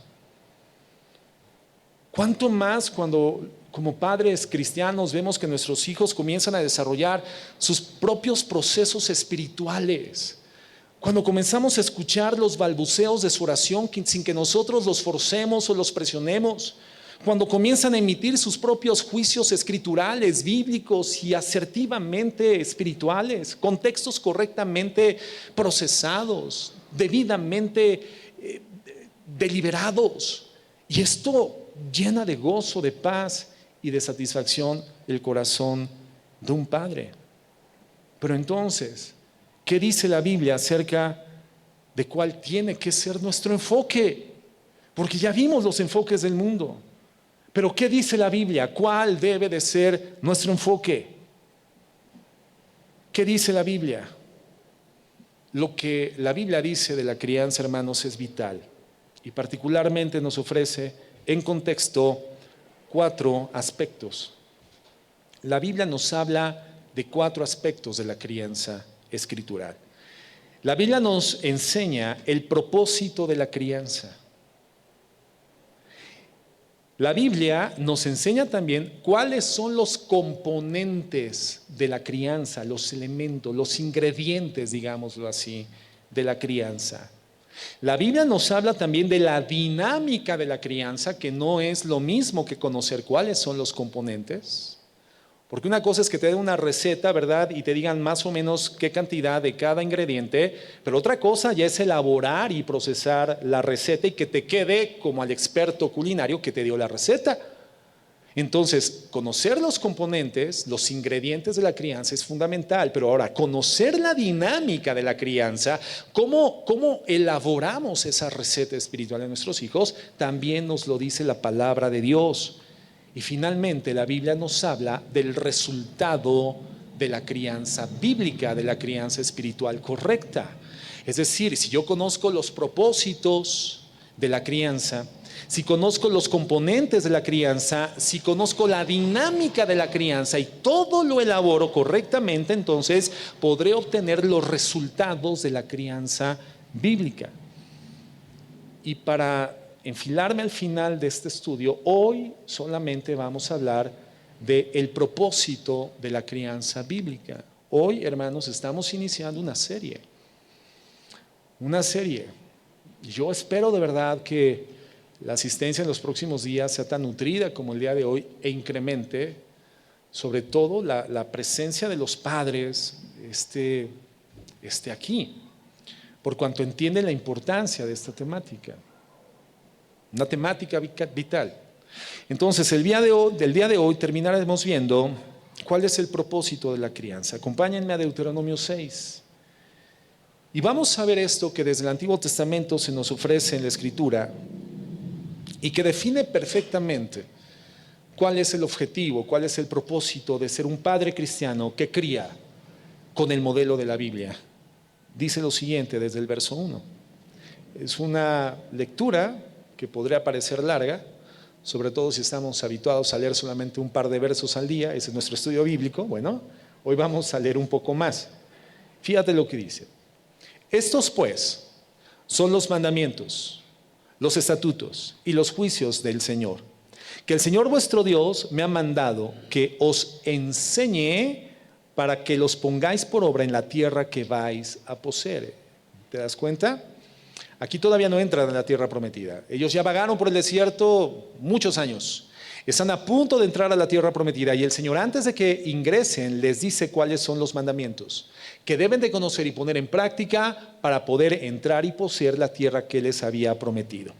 ¿Cuánto más cuando como padres cristianos vemos que nuestros hijos comienzan a desarrollar sus propios procesos espirituales? Cuando comenzamos a escuchar los balbuceos de su oración sin que nosotros los forcemos o los presionemos. Cuando comienzan a emitir sus propios juicios escriturales, bíblicos y asertivamente espirituales, con textos correctamente procesados, debidamente deliberados. Y esto llena de gozo, de paz y de satisfacción el corazón de un padre. Pero entonces, ¿qué dice la Biblia acerca de cuál tiene que ser nuestro enfoque? Porque ya vimos los enfoques del mundo. Pero ¿qué dice la Biblia? ¿Cuál debe de ser nuestro enfoque? ¿Qué dice la Biblia? Lo que la Biblia dice de la crianza, hermanos, es vital. Y particularmente nos ofrece en contexto 4 aspectos. La Biblia nos habla de 4 aspectos de la crianza escritural. La Biblia nos enseña el propósito de la crianza. La Biblia nos enseña también cuáles son los componentes de la crianza, los elementos, los ingredientes, digámoslo así, de la crianza. La Biblia nos habla también de la dinámica de la crianza, que no es lo mismo que conocer cuáles son los componentes. Porque una cosa es que te den una receta, ¿verdad? Y te digan más o menos qué cantidad de cada ingrediente, pero otra cosa ya es elaborar y procesar la receta y que te quede como al experto culinario que te dio la receta. Entonces, conocer los componentes, los ingredientes de la crianza es fundamental, pero ahora, conocer la dinámica de la crianza, cómo elaboramos esa receta espiritual de nuestros hijos, también nos lo dice la palabra de Dios. Y finalmente, la Biblia nos habla del resultado de la crianza bíblica, de la crianza espiritual correcta. Es decir, si yo conozco los propósitos de la crianza, si conozco los componentes de la crianza, si conozco la dinámica de la crianza y todo lo elaboro correctamente, entonces podré obtener los resultados de la crianza bíblica. Y para enfilarme al final de este estudio, hoy solamente vamos a hablar del propósito de la crianza bíblica. Hoy, hermanos, estamos iniciando una serie. Yo espero de verdad que la asistencia en los próximos días sea tan nutrida como el día de hoy e incremente, sobre todo la presencia de los padres esté aquí, por cuanto entienden la importancia de esta temática, una temática vital. Entonces, del día de hoy terminaremos viendo cuál es el propósito de la crianza. Acompáñenme a Deuteronomio 6. Y vamos a ver esto que desde el Antiguo Testamento se nos ofrece en la Escritura y que define perfectamente cuál es el objetivo, cuál es el propósito de ser un padre cristiano que cría con el modelo de la Biblia. Dice lo siguiente desde el verso 1. Es una lectura que podría parecer larga, sobre todo si estamos habituados a leer solamente un par de versos al día. Ese es nuestro estudio bíblico. Bueno, hoy vamos a leer un poco más. Fíjate lo que dice. Estos pues son los mandamientos, los estatutos y los juicios del Señor, que el Señor vuestro Dios me ha mandado que os enseñe para que los pongáis por obra en la tierra que vais a poseer. ¿Te das cuenta? Aquí todavía no entran en la tierra prometida. Ellos ya vagaron por el desierto muchos años. Están a punto de entrar a la tierra prometida y el Señor, antes de que ingresen, les dice cuáles son los mandamientos que deben de conocer y poner en práctica para poder entrar y poseer la tierra que les había prometido.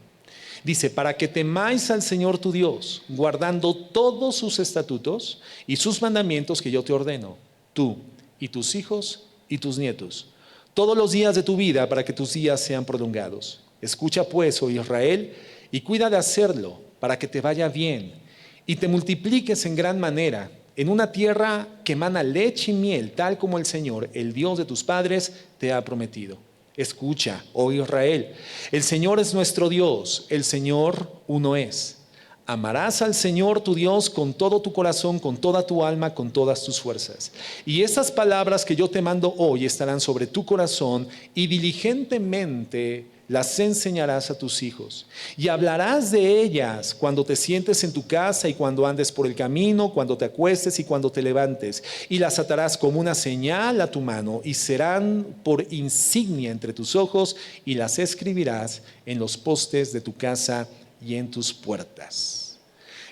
Dice, para que temáis al Señor tu Dios, guardando todos sus estatutos y sus mandamientos que yo te ordeno, tú y tus hijos y tus nietos, todos los días de tu vida, para que tus días sean prolongados. Escucha pues, oh Israel, y cuida de hacerlo, para que te vaya bien y te multipliques en gran manera en una tierra que emana leche y miel, tal como el Señor, el Dios de tus padres, te ha prometido. Escucha, oh Israel, el Señor es nuestro Dios, el Señor uno es. Amarás al Señor tu Dios con todo tu corazón, con toda tu alma, con todas tus fuerzas. Y estas palabras que yo te mando hoy estarán sobre tu corazón y diligentemente las enseñarás a tus hijos. Y hablarás de ellas cuando te sientes en tu casa y cuando andes por el camino, cuando te acuestes y cuando te levantes. Y las atarás como una señal a tu mano y serán por insignia entre tus ojos y las escribirás en los postes de tu casa y en tus puertas.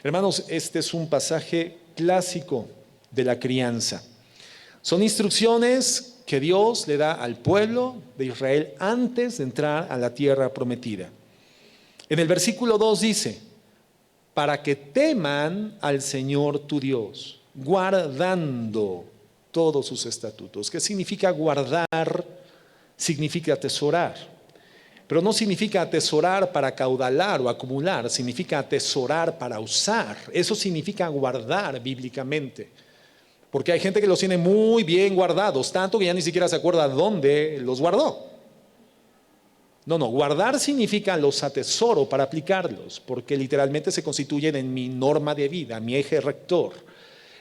Hermanos, este es un pasaje clásico de la crianza. Son instrucciones que Dios le da al pueblo de Israel antes de entrar a la tierra prometida. En el versículo 2 dice, para que teman al Señor tu Dios, guardando todos sus estatutos. ¿Qué significa guardar? Significa atesorar. Pero no significa atesorar para acaudalar o acumular, significa atesorar para usar. Eso significa guardar bíblicamente. Porque hay gente que los tiene muy bien guardados, tanto que ya ni siquiera se acuerda dónde los guardó. No, guardar significa los atesoro para aplicarlos, porque literalmente se constituyen en mi norma de vida, mi eje rector.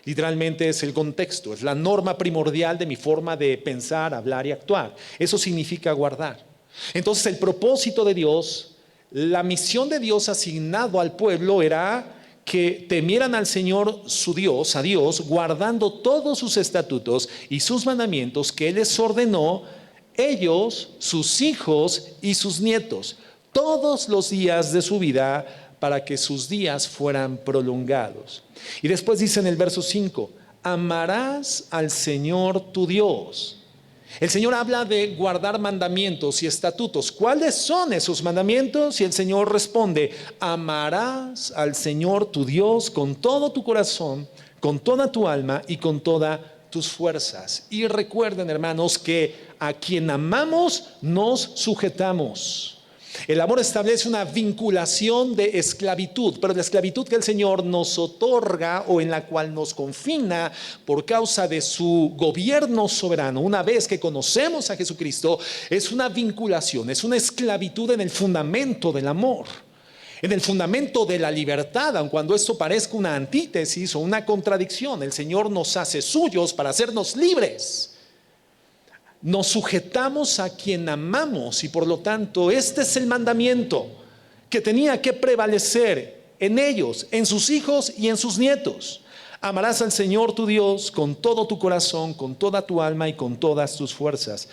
Literalmente es el contexto, es la norma primordial de mi forma de pensar, hablar y actuar. Eso significa guardar. Entonces el propósito de Dios, la misión de Dios asignado al pueblo era que temieran al Señor su Dios, a Dios, guardando todos sus estatutos y sus mandamientos que Él les ordenó, ellos, sus hijos y sus nietos, todos los días de su vida, para que sus días fueran prolongados. Y después dice en el verso 5, amarás al Señor tu Dios. El Señor habla de guardar mandamientos y estatutos. ¿Cuáles son esos mandamientos? Y el Señor responde, amarás al Señor tu Dios con todo tu corazón, con toda tu alma y con todas tus fuerzas. Y recuerden, hermanos, que a quien amamos nos sujetamos. El amor establece una vinculación de esclavitud, pero la esclavitud que el Señor nos otorga o en la cual nos confina por causa de su gobierno soberano, una vez que conocemos a Jesucristo, es una vinculación, es una esclavitud en el fundamento del amor, en el fundamento de la libertad, aun cuando esto parezca una antítesis o una contradicción. El Señor nos hace suyos para hacernos libres. Nos sujetamos a quien amamos y por lo tanto este es el mandamiento que tenía que prevalecer en ellos, en sus hijos y en sus nietos. Amarás al Señor tu Dios con todo tu corazón, con toda tu alma y con todas tus fuerzas.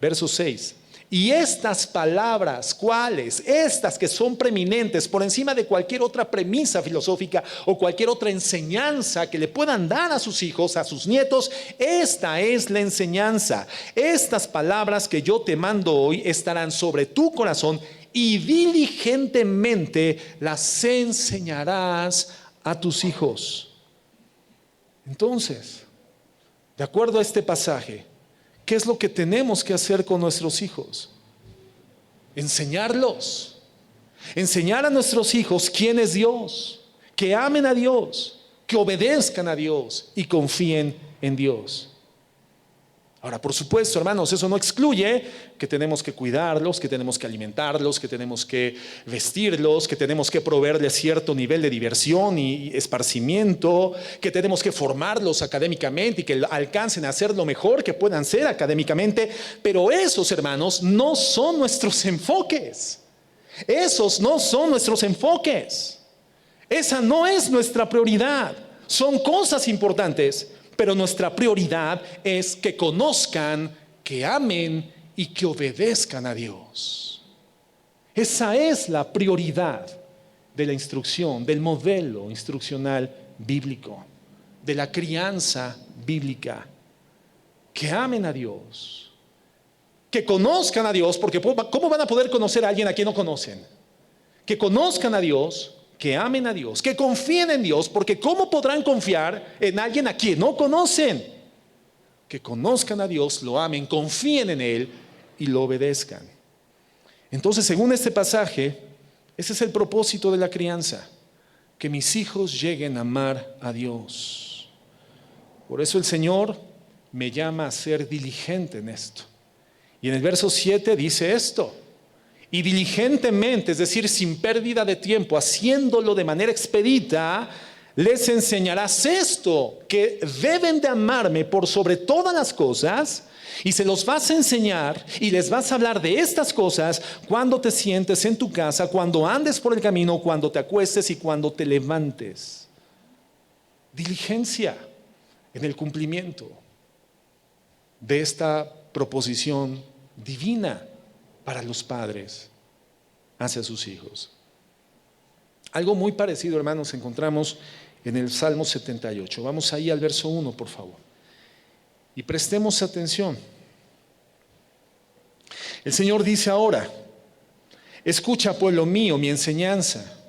Verso 6. Y estas palabras, ¿cuáles? Estas que son preeminentes por encima de cualquier otra premisa filosófica o cualquier otra enseñanza que le puedan dar a sus hijos, a sus nietos, esta es la enseñanza. Estas palabras que yo te mando hoy estarán sobre tu corazón y diligentemente las enseñarás a tus hijos. Entonces, de acuerdo a este pasaje, ¿qué es lo que tenemos que hacer con nuestros hijos? Enseñarlos. Enseñar a nuestros hijos quién es Dios, que amen a Dios, que obedezcan a Dios y confíen en Dios. Ahora, por supuesto, hermanos, eso no excluye que tenemos que cuidarlos, que tenemos que alimentarlos, que tenemos que vestirlos, que tenemos que proveerles cierto nivel de diversión y esparcimiento, que tenemos que formarlos académicamente y que alcancen a ser lo mejor que puedan ser académicamente. Pero esos, hermanos, no son nuestros enfoques. Esos no son nuestros enfoques. Esa no es nuestra prioridad. Son cosas importantes, pero nuestra prioridad es que conozcan, que amen y que obedezcan a Dios. Esa es la prioridad. de la instrucción, del modelo instruccional bíblico, de la crianza bíblica. Que amen a Dios, que conozcan a Dios, porque ¿cómo van a poder conocer a alguien a quien no conocen? Que conozcan a Dios, que amen a Dios, que confíen en Dios, porque ¿cómo podrán confiar en alguien a quien no conocen? Que conozcan a Dios, lo amen, confíen en Él y lo obedezcan. Entonces, según este pasaje, ese es el propósito de la crianza, que mis hijos lleguen a amar a Dios. Por eso el Señor me llama a ser diligente en esto. Y en el verso 7 dice esto: y diligentemente, es decir, sin pérdida de tiempo, haciéndolo de manera expedita, les enseñarás esto, que deben de amarme por sobre todas las cosas, y se los vas a enseñar y les vas a hablar de estas cosas cuando te sientes en tu casa, cuando andes por el camino, cuando te acuestes y cuando te levantes. Diligencia en el cumplimiento de esta proposición divina para los padres hacia sus hijos. Algo muy parecido, hermanos, encontramos en el Salmo 78. Vamos ahí al verso 1, por favor. Y prestemos atención. El Señor dice ahora: escucha, pueblo mío, mi enseñanza.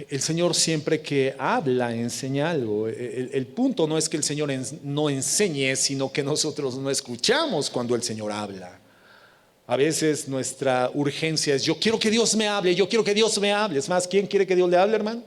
El Señor siempre que habla, enseña algo. El punto no es que el Señor no enseñe, sino que nosotros no escuchamos cuando el Señor habla. A veces nuestra urgencia es: yo quiero que Dios me hable, yo quiero que Dios me hable. Es más, ¿quién quiere que Dios le hable, hermano?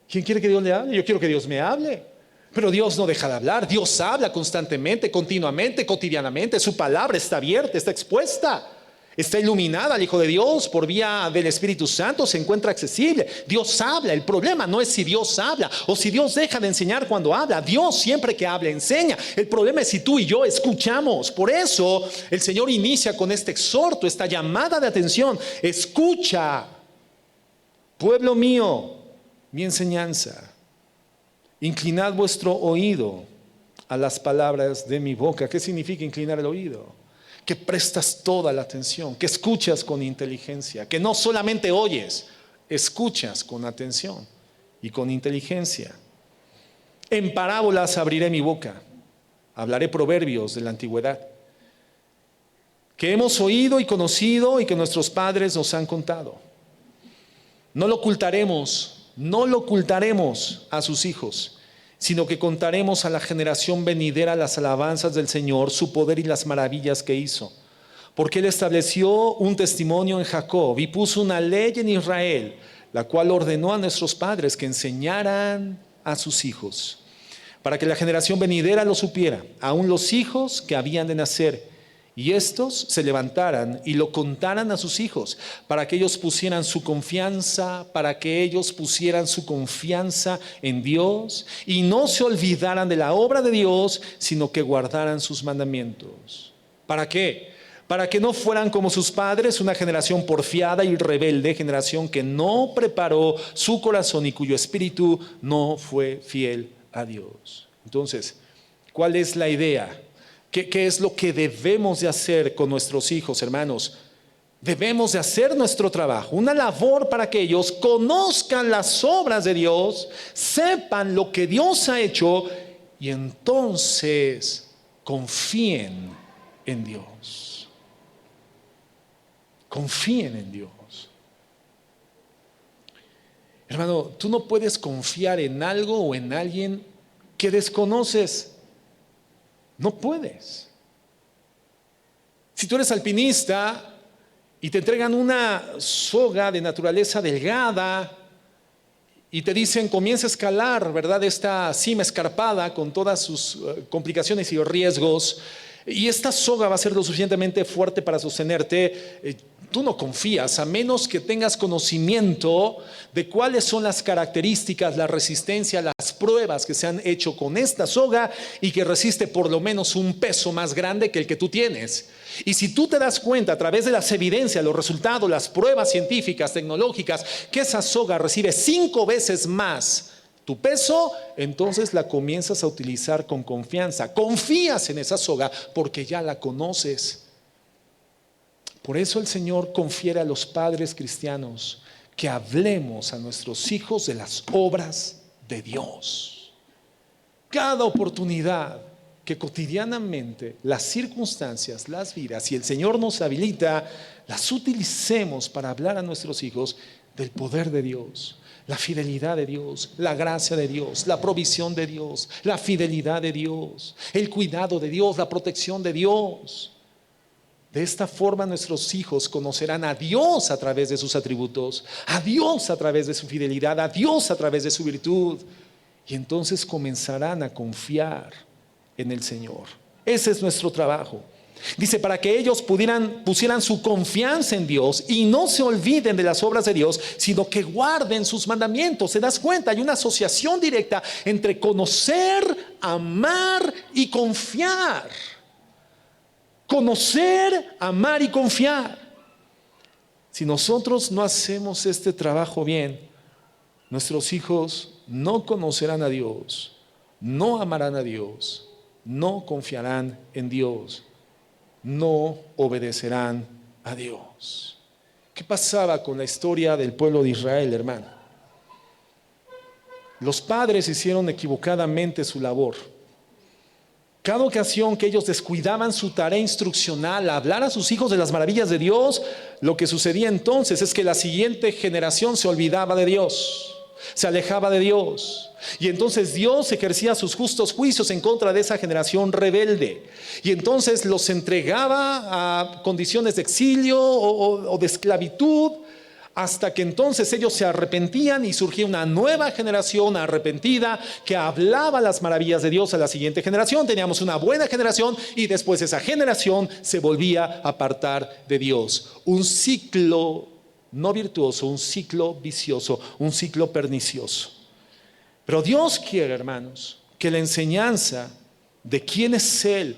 ¿Quién quiere que Dios le hable? Yo quiero que Dios me hable. Pero Dios no deja de hablar. Dios habla constantemente, continuamente, cotidianamente. Su palabra está abierta, está expuesta, está iluminada al Hijo de Dios por vía del Espíritu Santo, se encuentra accesible. Dios habla. El problema no es si Dios habla o si Dios deja de enseñar cuando habla. Dios siempre que habla enseña. El problema es si tú y yo escuchamos. Por eso el Señor inicia con este exhorto, esta llamada de atención: escucha, pueblo mío, mi enseñanza. Inclinad vuestro oído a las palabras de mi boca. ¿Qué significa inclinar el oído? Que prestas toda la atención, que escuchas con inteligencia, que no solamente oyes, escuchas con atención y con inteligencia. En parábolas abriré mi boca, hablaré proverbios de la antigüedad, que hemos oído y conocido y que nuestros padres nos han contado. No lo ocultaremos a sus hijos, sino que contaremos a la generación venidera las alabanzas del Señor, su poder y las maravillas que hizo. Porque Él estableció un testimonio en Jacob y puso una ley en Israel, la cual ordenó a nuestros padres que enseñaran a sus hijos, para que la generación venidera lo supiera, aun los hijos que habían de nacer, y estos se levantaran y lo contaran a sus hijos, para que ellos pusieran su confianza, en Dios, y no se olvidaran de la obra de Dios, sino que guardaran sus mandamientos. ¿Para qué? Para que no fueran como sus padres, una generación porfiada y rebelde, generación que no preparó su corazón y cuyo espíritu no fue fiel a Dios. Entonces, ¿cuál es la idea? ¿Qué es lo que debemos de hacer con nuestros hijos, hermanos? Debemos de hacer nuestro trabajo, una labor para que ellos conozcan las obras de Dios, sepan lo que Dios ha hecho y entonces confíen en Dios. Confíen en Dios. Hermano, tú no puedes confiar en algo o en alguien que desconoces. No puedes. Si tú eres alpinista y te entregan una soga de naturaleza delgada y te dicen: comienza a escalar, ¿verdad?, esta cima escarpada con todas sus complicaciones y riesgos, y esta soga va a ser lo suficientemente fuerte para sostenerte, tú no confías, a menos que tengas conocimiento de cuáles son las características, la resistencia, las pruebas que se han hecho con esta soga y que resiste por lo menos un peso más grande que el que tú tienes. Y si tú te das cuenta a través de las evidencias, los resultados, las pruebas científicas, tecnológicas, que esa soga recibe 5 veces más tu peso, entonces la comienzas a utilizar con confianza. Confías en esa soga porque ya la conoces. Por eso el Señor confiere a los padres cristianos que hablemos a nuestros hijos de las obras de Dios. Cada oportunidad que cotidianamente las circunstancias, las vidas y el Señor nos habilita, las utilicemos para hablar a nuestros hijos del poder de Dios, la fidelidad de Dios, la gracia de Dios, la provisión de Dios, la fidelidad de Dios, el cuidado de Dios, la protección de Dios. De esta forma nuestros hijos conocerán a Dios a través de sus atributos, a Dios a través de su fidelidad, a Dios a través de su virtud. Y entonces comenzarán a confiar en el Señor. Ese es nuestro trabajo. Dice, para que ellos pusieran su confianza en Dios y no se olviden de las obras de Dios, sino que guarden sus mandamientos. ¿Se das cuenta? Hay una asociación directa entre conocer, amar y confiar. Conocer, amar y confiar. Si nosotros no hacemos este trabajo bien, nuestros hijos no conocerán a Dios, no amarán a Dios, no confiarán en Dios, no obedecerán a Dios. ¿Qué pasaba con la historia del pueblo de Israel, hermano? Los padres hicieron equivocadamente su labor. Cada ocasión que ellos descuidaban su tarea instruccional, hablar a sus hijos de las maravillas de Dios, lo que sucedía entonces es que la siguiente generación se olvidaba de Dios, se alejaba de Dios. Y entonces Dios ejercía sus justos juicios en contra de esa generación rebelde. Y entonces los entregaba a condiciones de exilio o de esclavitud, hasta que entonces ellos se arrepentían y surgía una nueva generación arrepentida que hablaba las maravillas de Dios a la siguiente generación. Teníamos una buena generación y después esa generación se volvía a apartar de Dios. Un ciclo no virtuoso, un ciclo vicioso, un ciclo pernicioso. Pero Dios quiere, hermanos, que la enseñanza de quién es Él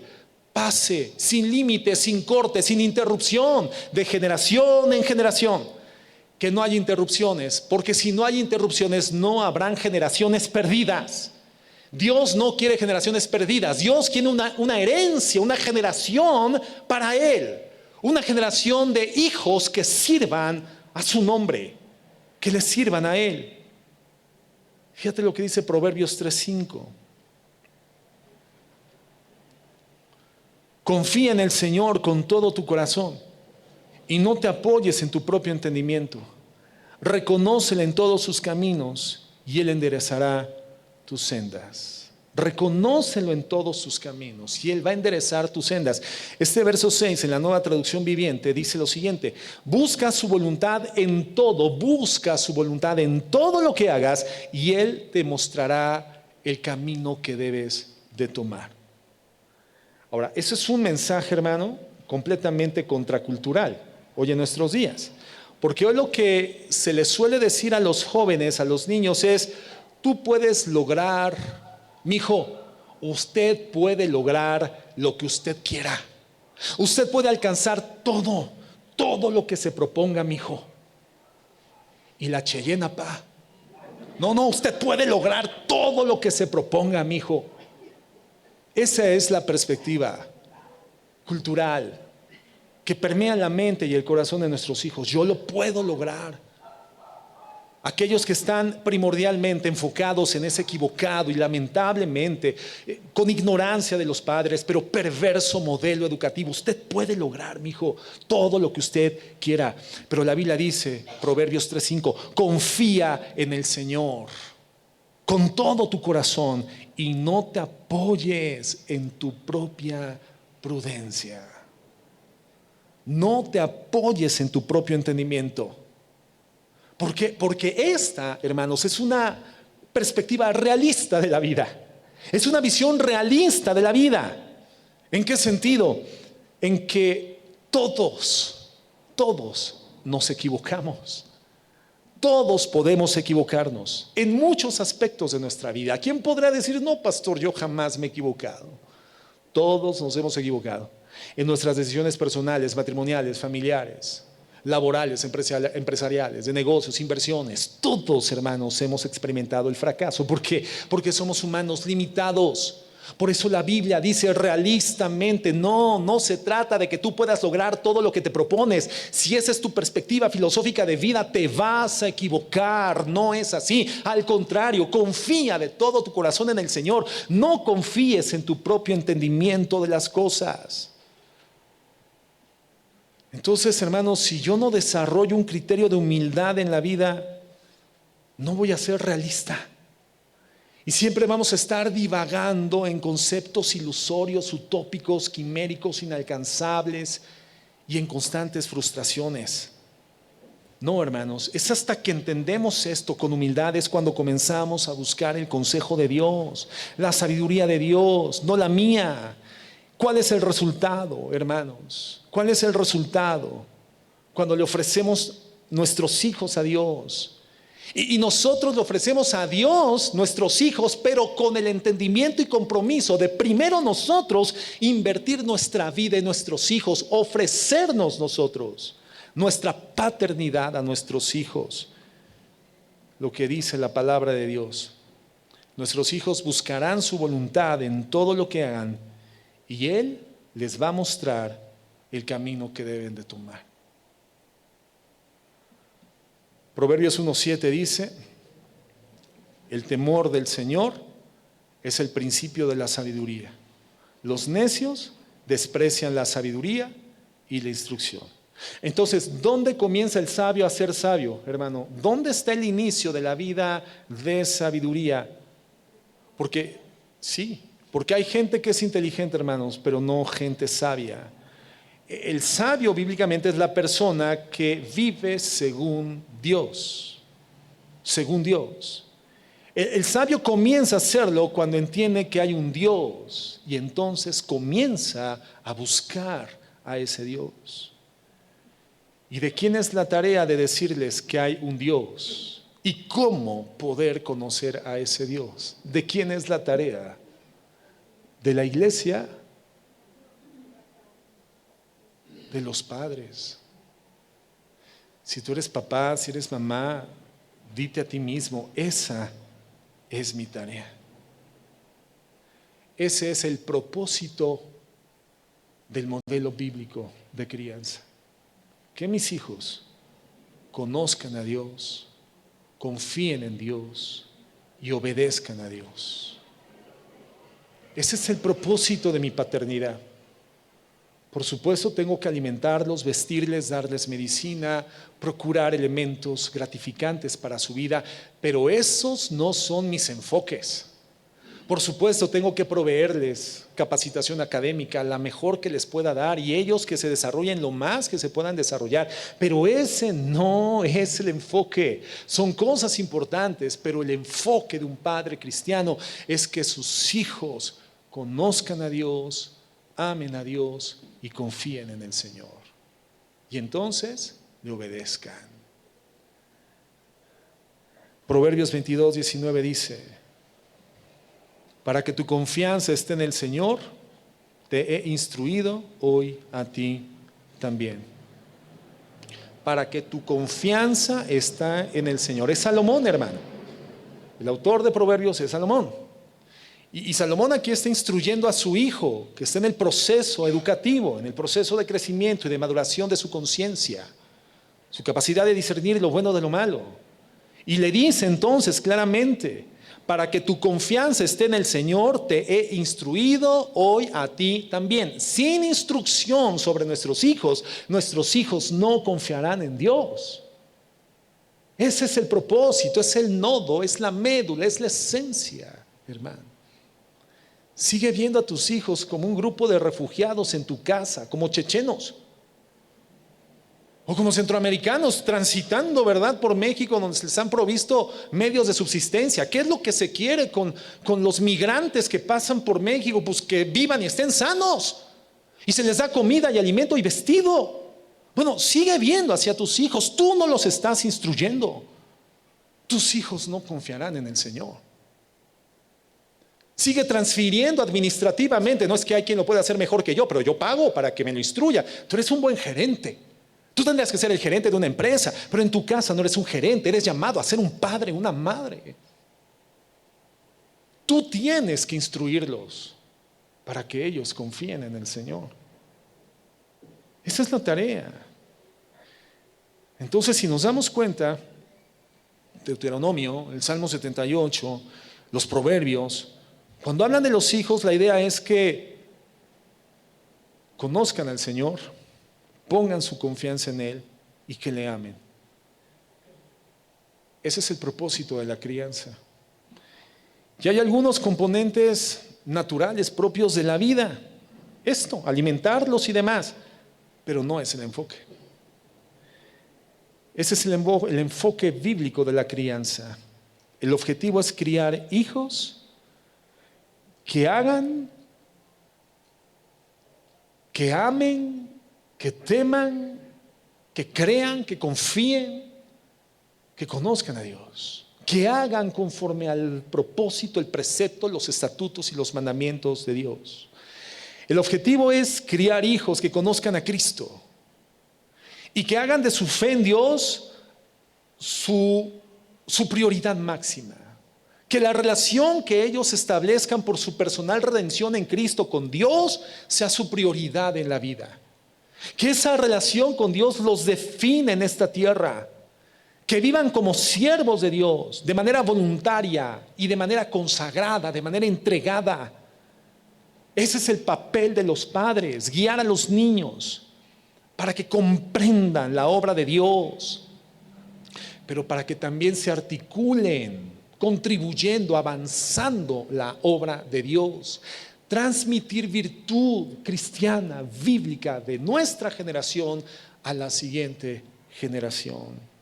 pase sin límites, sin corte, sin interrupción, de generación en generación. Que no haya interrupciones, porque si no hay interrupciones no habrán generaciones perdidas. Dios no quiere generaciones perdidas. Dios quiere una herencia, una generación para Él, una generación de hijos que sirvan a su nombre, que le sirvan a Él. Fíjate lo que dice Proverbios 3:5. Confía en el Señor con todo tu corazón y no te apoyes en tu propio entendimiento. Reconócele en todos sus caminos y Él enderezará tus sendas. Reconócelo en todos sus caminos y Él va a enderezar tus sendas. Este verso 6 en la Nueva Traducción Viviente dice lo siguiente: busca su voluntad en todo, busca su voluntad en todo lo que hagas y Él te mostrará el camino que debes de tomar. Ahora, eso es un mensaje, hermano, completamente contracultural hoy en nuestros días. Porque hoy lo que se les suele decir a los jóvenes, a los niños es: tú puedes lograr, mijo, usted puede lograr lo que usted quiera. Usted puede alcanzar todo lo que se proponga, mijo. Y la Cheyenne, pa. No, usted puede lograr todo lo que se proponga, mijo. Esa es la perspectiva cultural que permea la mente y el corazón de nuestros hijos. Yo lo puedo lograr. Aquellos que están primordialmente enfocados en ese equivocado y lamentablemente con ignorancia de los padres, pero perverso modelo educativo. Usted puede lograr, mijo, todo lo que usted quiera. Pero la Biblia dice, Proverbios 3:5, confía en el Señor con todo tu corazón y no te apoyes en tu propia prudencia. No te apoyes en tu propio entendimiento. Porque esta, hermanos, es una perspectiva realista de la vida. Es una visión realista de la vida. ¿En qué sentido? En que todos nos equivocamos. Todos podemos equivocarnos en muchos aspectos de nuestra vida. ¿Quién podrá decir: no, pastor, yo jamás me he equivocado? Todos nos hemos equivocado en nuestras decisiones personales, matrimoniales, familiares, laborales, empresariales, de negocios, inversiones. Todos, hermanos, hemos experimentado el fracaso. ¿Por qué? Porque somos humanos limitados. Por eso la Biblia dice realistamente, no se trata de que tú puedas lograr todo lo que te propones. Si esa es tu perspectiva filosófica de vida, te vas a equivocar. No es así. Al contrario, confía de todo tu corazón en el Señor. No confíes en tu propio entendimiento de las cosas. Entonces, hermanos, si yo no desarrollo un criterio de humildad en la vida, no voy a ser realista. Y siempre vamos a estar divagando en conceptos ilusorios, utópicos, quiméricos, inalcanzables y en constantes frustraciones. No, hermanos, es hasta que entendemos esto con humildad es cuando comenzamos a buscar el consejo de Dios, la sabiduría de Dios, no la mía. ¿Cuál es el resultado, hermanos? ¿Cuál es el resultado cuando le ofrecemos nuestros hijos a Dios? Y nosotros le ofrecemos a Dios nuestros hijos, pero con el entendimiento y compromiso de primero nosotros invertir nuestra vida en nuestros hijos, ofrecernos nosotros nuestra paternidad a nuestros hijos. Lo que dice la palabra de Dios: nuestros hijos buscarán su voluntad en todo lo que hagan y Él les va a mostrar el camino que deben de tomar. Proverbios 1:7 dice: el temor del Señor es el principio de la sabiduría. Los necios desprecian la sabiduría y la instrucción. Entonces, ¿dónde comienza el sabio a ser sabio, hermano? ¿Dónde está el inicio de la vida de sabiduría? Porque hay gente que es inteligente, hermanos, pero no gente sabia. El sabio bíblicamente es la persona que vive según Dios, según Dios. El sabio comienza a hacerlo cuando entiende que hay un Dios y entonces comienza a buscar a ese Dios. ¿Y de quién es la tarea de decirles que hay un Dios? ¿Y cómo poder conocer a ese Dios? ¿De quién es la tarea? ¿De la iglesia? De los padres. Si tú eres papá, si eres mamá, dite a ti mismo: esa es mi tarea. Ese es el propósito del modelo bíblico de crianza. Que mis hijos conozcan a Dios, confíen en Dios y obedezcan a Dios. Ese es el propósito de mi paternidad. Por supuesto, tengo que alimentarlos, vestirles, darles medicina, procurar elementos gratificantes para su vida, pero esos no son mis enfoques. Por supuesto, tengo que proveerles capacitación académica, la mejor que les pueda dar, y ellos que se desarrollen lo más que se puedan desarrollar, pero ese no es el enfoque. Son cosas importantes, pero el enfoque de un padre cristiano es que sus hijos conozcan a Dios, amen a Dios y confíen en el Señor. Y entonces le obedezcan. Proverbios 22:19 dice: para que tu confianza esté en el Señor, te he instruido hoy a ti también. Para que tu confianza esté en el Señor. Es Salomón, hermano. El autor de Proverbios es Salomón. Y Salomón aquí está instruyendo a su hijo, que está en el proceso educativo, en el proceso de crecimiento y de maduración de su conciencia, su capacidad de discernir lo bueno de lo malo. Y le dice entonces claramente: para que tu confianza esté en el Señor, te he instruido hoy a ti también. Sin instrucción sobre nuestros hijos no confiarán en Dios. Ese es el propósito, es el nodo, es la médula, es la esencia, hermano. Sigue viendo a tus hijos como un grupo de refugiados en tu casa, como chechenos o como centroamericanos transitando, ¿verdad?, por México, donde se les han provisto medios de subsistencia. ¿Qué es lo que se quiere con los migrantes que pasan por México? Pues que vivan y estén sanos, y se les da comida y alimento y vestido. Bueno, sigue viendo hacia tus hijos. Tú no los estás instruyendo. Tus hijos no confiarán en el Señor. Sigue transfiriendo administrativamente. No es que hay quien lo pueda hacer mejor que yo, pero yo pago para que me lo instruya. Tú eres un buen gerente. Tú tendrías que ser el gerente de una empresa, pero en tu casa no eres un gerente. Eres llamado a ser un padre, una madre. Tú tienes que instruirlos para que ellos confíen en el Señor. Esa es la tarea. Entonces, si nos damos cuenta, Deuteronomio, el Salmo 78, los Proverbios, cuando hablan de los hijos, la idea es que conozcan al Señor, pongan su confianza en Él y que le amen. Ese es el propósito de la crianza. Y hay algunos componentes naturales propios de la vida. Esto, alimentarlos y demás, pero no es el enfoque. Ese es el enfoque bíblico de la crianza. El objetivo es criar hijos que hagan, que amen, que teman, que crean, que confíen, que conozcan a Dios, que hagan conforme al propósito, el precepto, los estatutos y los mandamientos de Dios. El objetivo es criar hijos que conozcan a Cristo y que hagan de su fe en Dios su prioridad máxima. Que la relación que ellos establezcan por su personal redención en Cristo con Dios sea su prioridad en la vida. Que esa relación con Dios los define en esta tierra. Que vivan como siervos de Dios, de manera voluntaria y de manera consagrada, de manera entregada. Ese es el papel de los padres, guiar a los niños para que comprendan la obra de Dios, pero para que también se articulen, contribuyendo, avanzando la obra de Dios. Transmitir virtud cristiana, bíblica, de nuestra generación a la siguiente generación.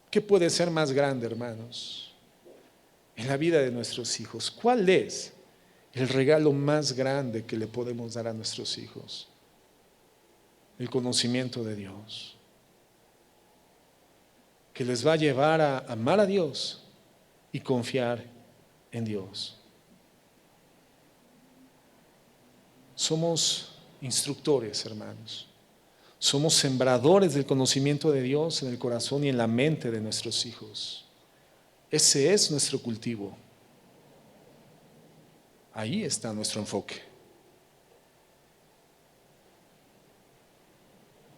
¿Qué puede ser más grande, hermanos, en la vida de nuestros hijos? ¿Cuál es el regalo más grande que le podemos dar a nuestros hijos? El conocimiento de Dios, que les va a llevar a amar a Dios y confiar en Dios. Somos instructores, hermanos. Somos sembradores del conocimiento de Dios en el corazón y en la mente de nuestros hijos. Ese es nuestro cultivo. Ahí está nuestro enfoque.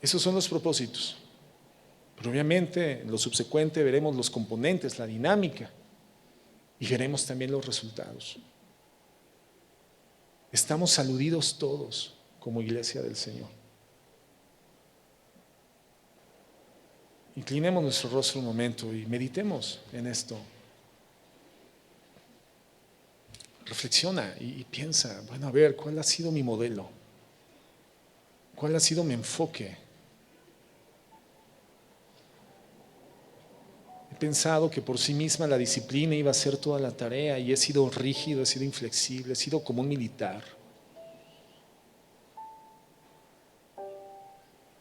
Esos son los propósitos. Pero obviamente en lo subsecuente veremos los componentes, la dinámica, y veremos también los resultados. Estamos aludidos todos como iglesia del Señor. Inclinemos nuestro rostro un momento y meditemos en esto. Reflexiona y piensa, bueno, a ver, ¿cuál ha sido mi modelo? ¿Cuál ha sido mi enfoque? He pensado que por sí misma la disciplina iba a ser toda la tarea y he sido rígido, he sido inflexible, he sido como un militar.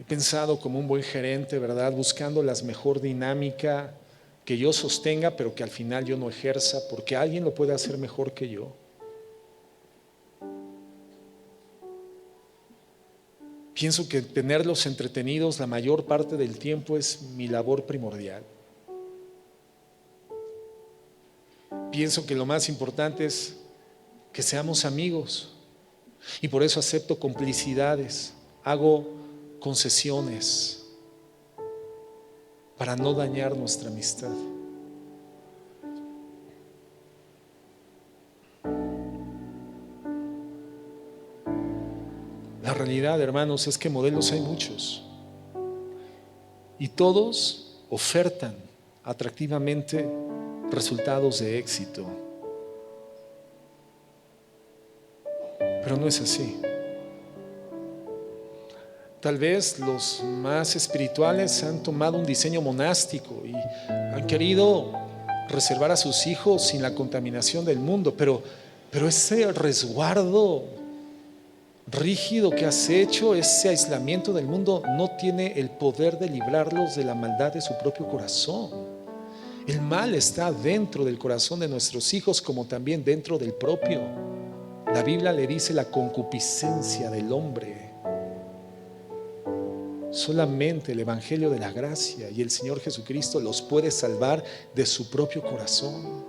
He pensado como un buen gerente, ¿verdad? Buscando la mejor dinámica que yo sostenga, pero que al final yo no ejerza, porque alguien lo puede hacer mejor que yo. Pienso que tenerlos entretenidos la mayor parte del tiempo es mi labor primordial. Pienso que lo más importante es que seamos amigos y por eso acepto complicidades, hago concesiones para no dañar nuestra amistad. La realidad, hermanos, es que modelos hay muchos y todos ofertan atractivamente resultados de éxito, pero no es así. Tal vez los más espirituales han tomado un diseño monástico y han querido reservar a sus hijos sin la contaminación del mundo, pero ese resguardo rígido que has hecho, ese aislamiento del mundo, no tiene el poder de librarlos de la maldad de su propio corazón. El mal está dentro del corazón de nuestros hijos como también dentro del propio. La Biblia le dice la concupiscencia del hombre. Solamente el Evangelio de la gracia y el Señor Jesucristo los puede salvar de su propio corazón.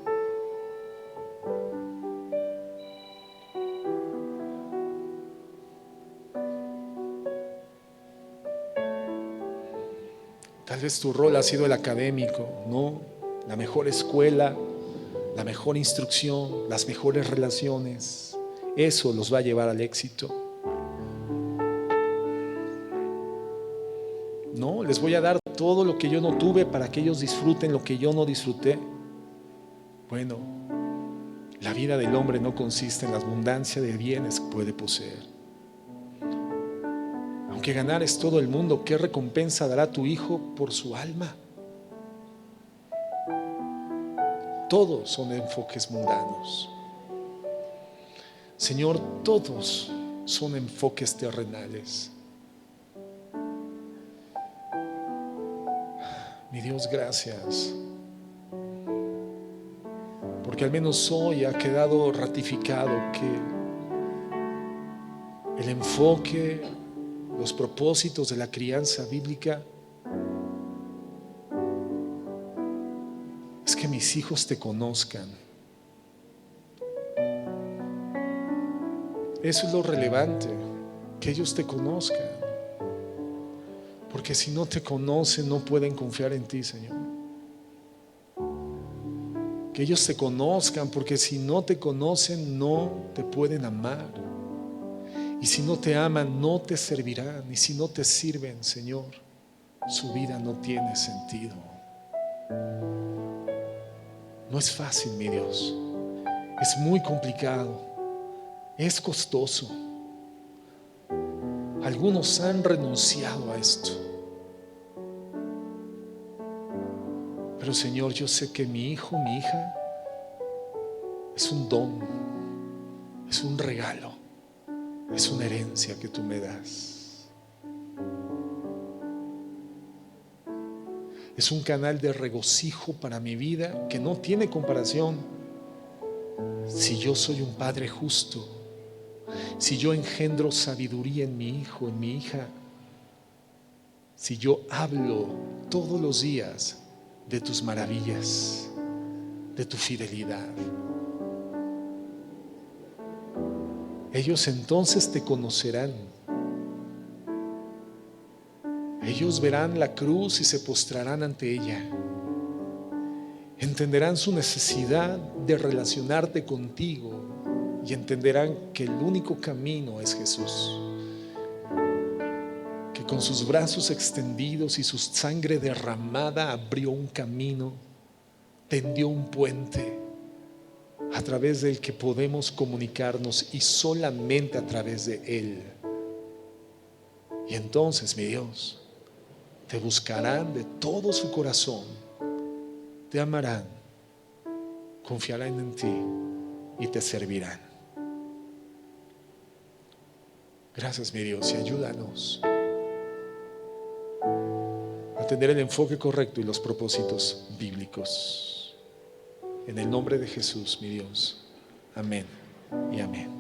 Tal vez tu rol ha sido el académico, ¿no? La mejor escuela, la mejor instrucción, las mejores relaciones. Eso los va a llevar al éxito. No, les voy a dar todo lo que yo no tuve para que ellos disfruten lo que yo no disfruté. Bueno, la vida del hombre no consiste en la abundancia de bienes que puede poseer. Aunque ganares todo el mundo, ¿qué recompensa dará tu hijo por su alma? Todos son enfoques mundanos. Señor, todos son enfoques terrenales. Mi Dios, gracias. Porque al menos hoy ha quedado ratificado que el enfoque, los propósitos de la crianza bíblica es que mis hijos te conozcan. Eso es lo relevante, que ellos te conozcan. Porque si no te conocen, no pueden confiar en ti, Señor. Que ellos te conozcan, porque si no te conocen, no te pueden amar. Y si no te aman, no te servirán. Y si no te sirven, Señor, su vida no tiene sentido. No es fácil, mi Dios. Es muy complicado. Es costoso. Algunos han renunciado a esto. Pero Señor, yo sé que mi hijo, mi hija, es un don, es un regalo, es una herencia que tú me das. Es un canal de regocijo para mi vida que no tiene comparación. Si yo soy un padre justo, si yo engendro sabiduría en mi hijo, en mi hija, si yo hablo todos los días de tus maravillas, de tu fidelidad, ellos entonces te conocerán. Ellos verán la cruz y se postrarán ante ella. Entenderán su necesidad de relacionarte contigo y entenderán que el único camino es Jesús, que con sus brazos extendidos y su sangre derramada abrió un camino, tendió un puente a través del que podemos comunicarnos, y solamente a través de Él. Y entonces, mi Dios, te buscarán de todo su corazón, te amarán, confiarán en ti y te servirán. Gracias, mi Dios, y ayúdanos a tener el enfoque correcto y los propósitos bíblicos. En el nombre de Jesús, mi Dios. Amén y amén.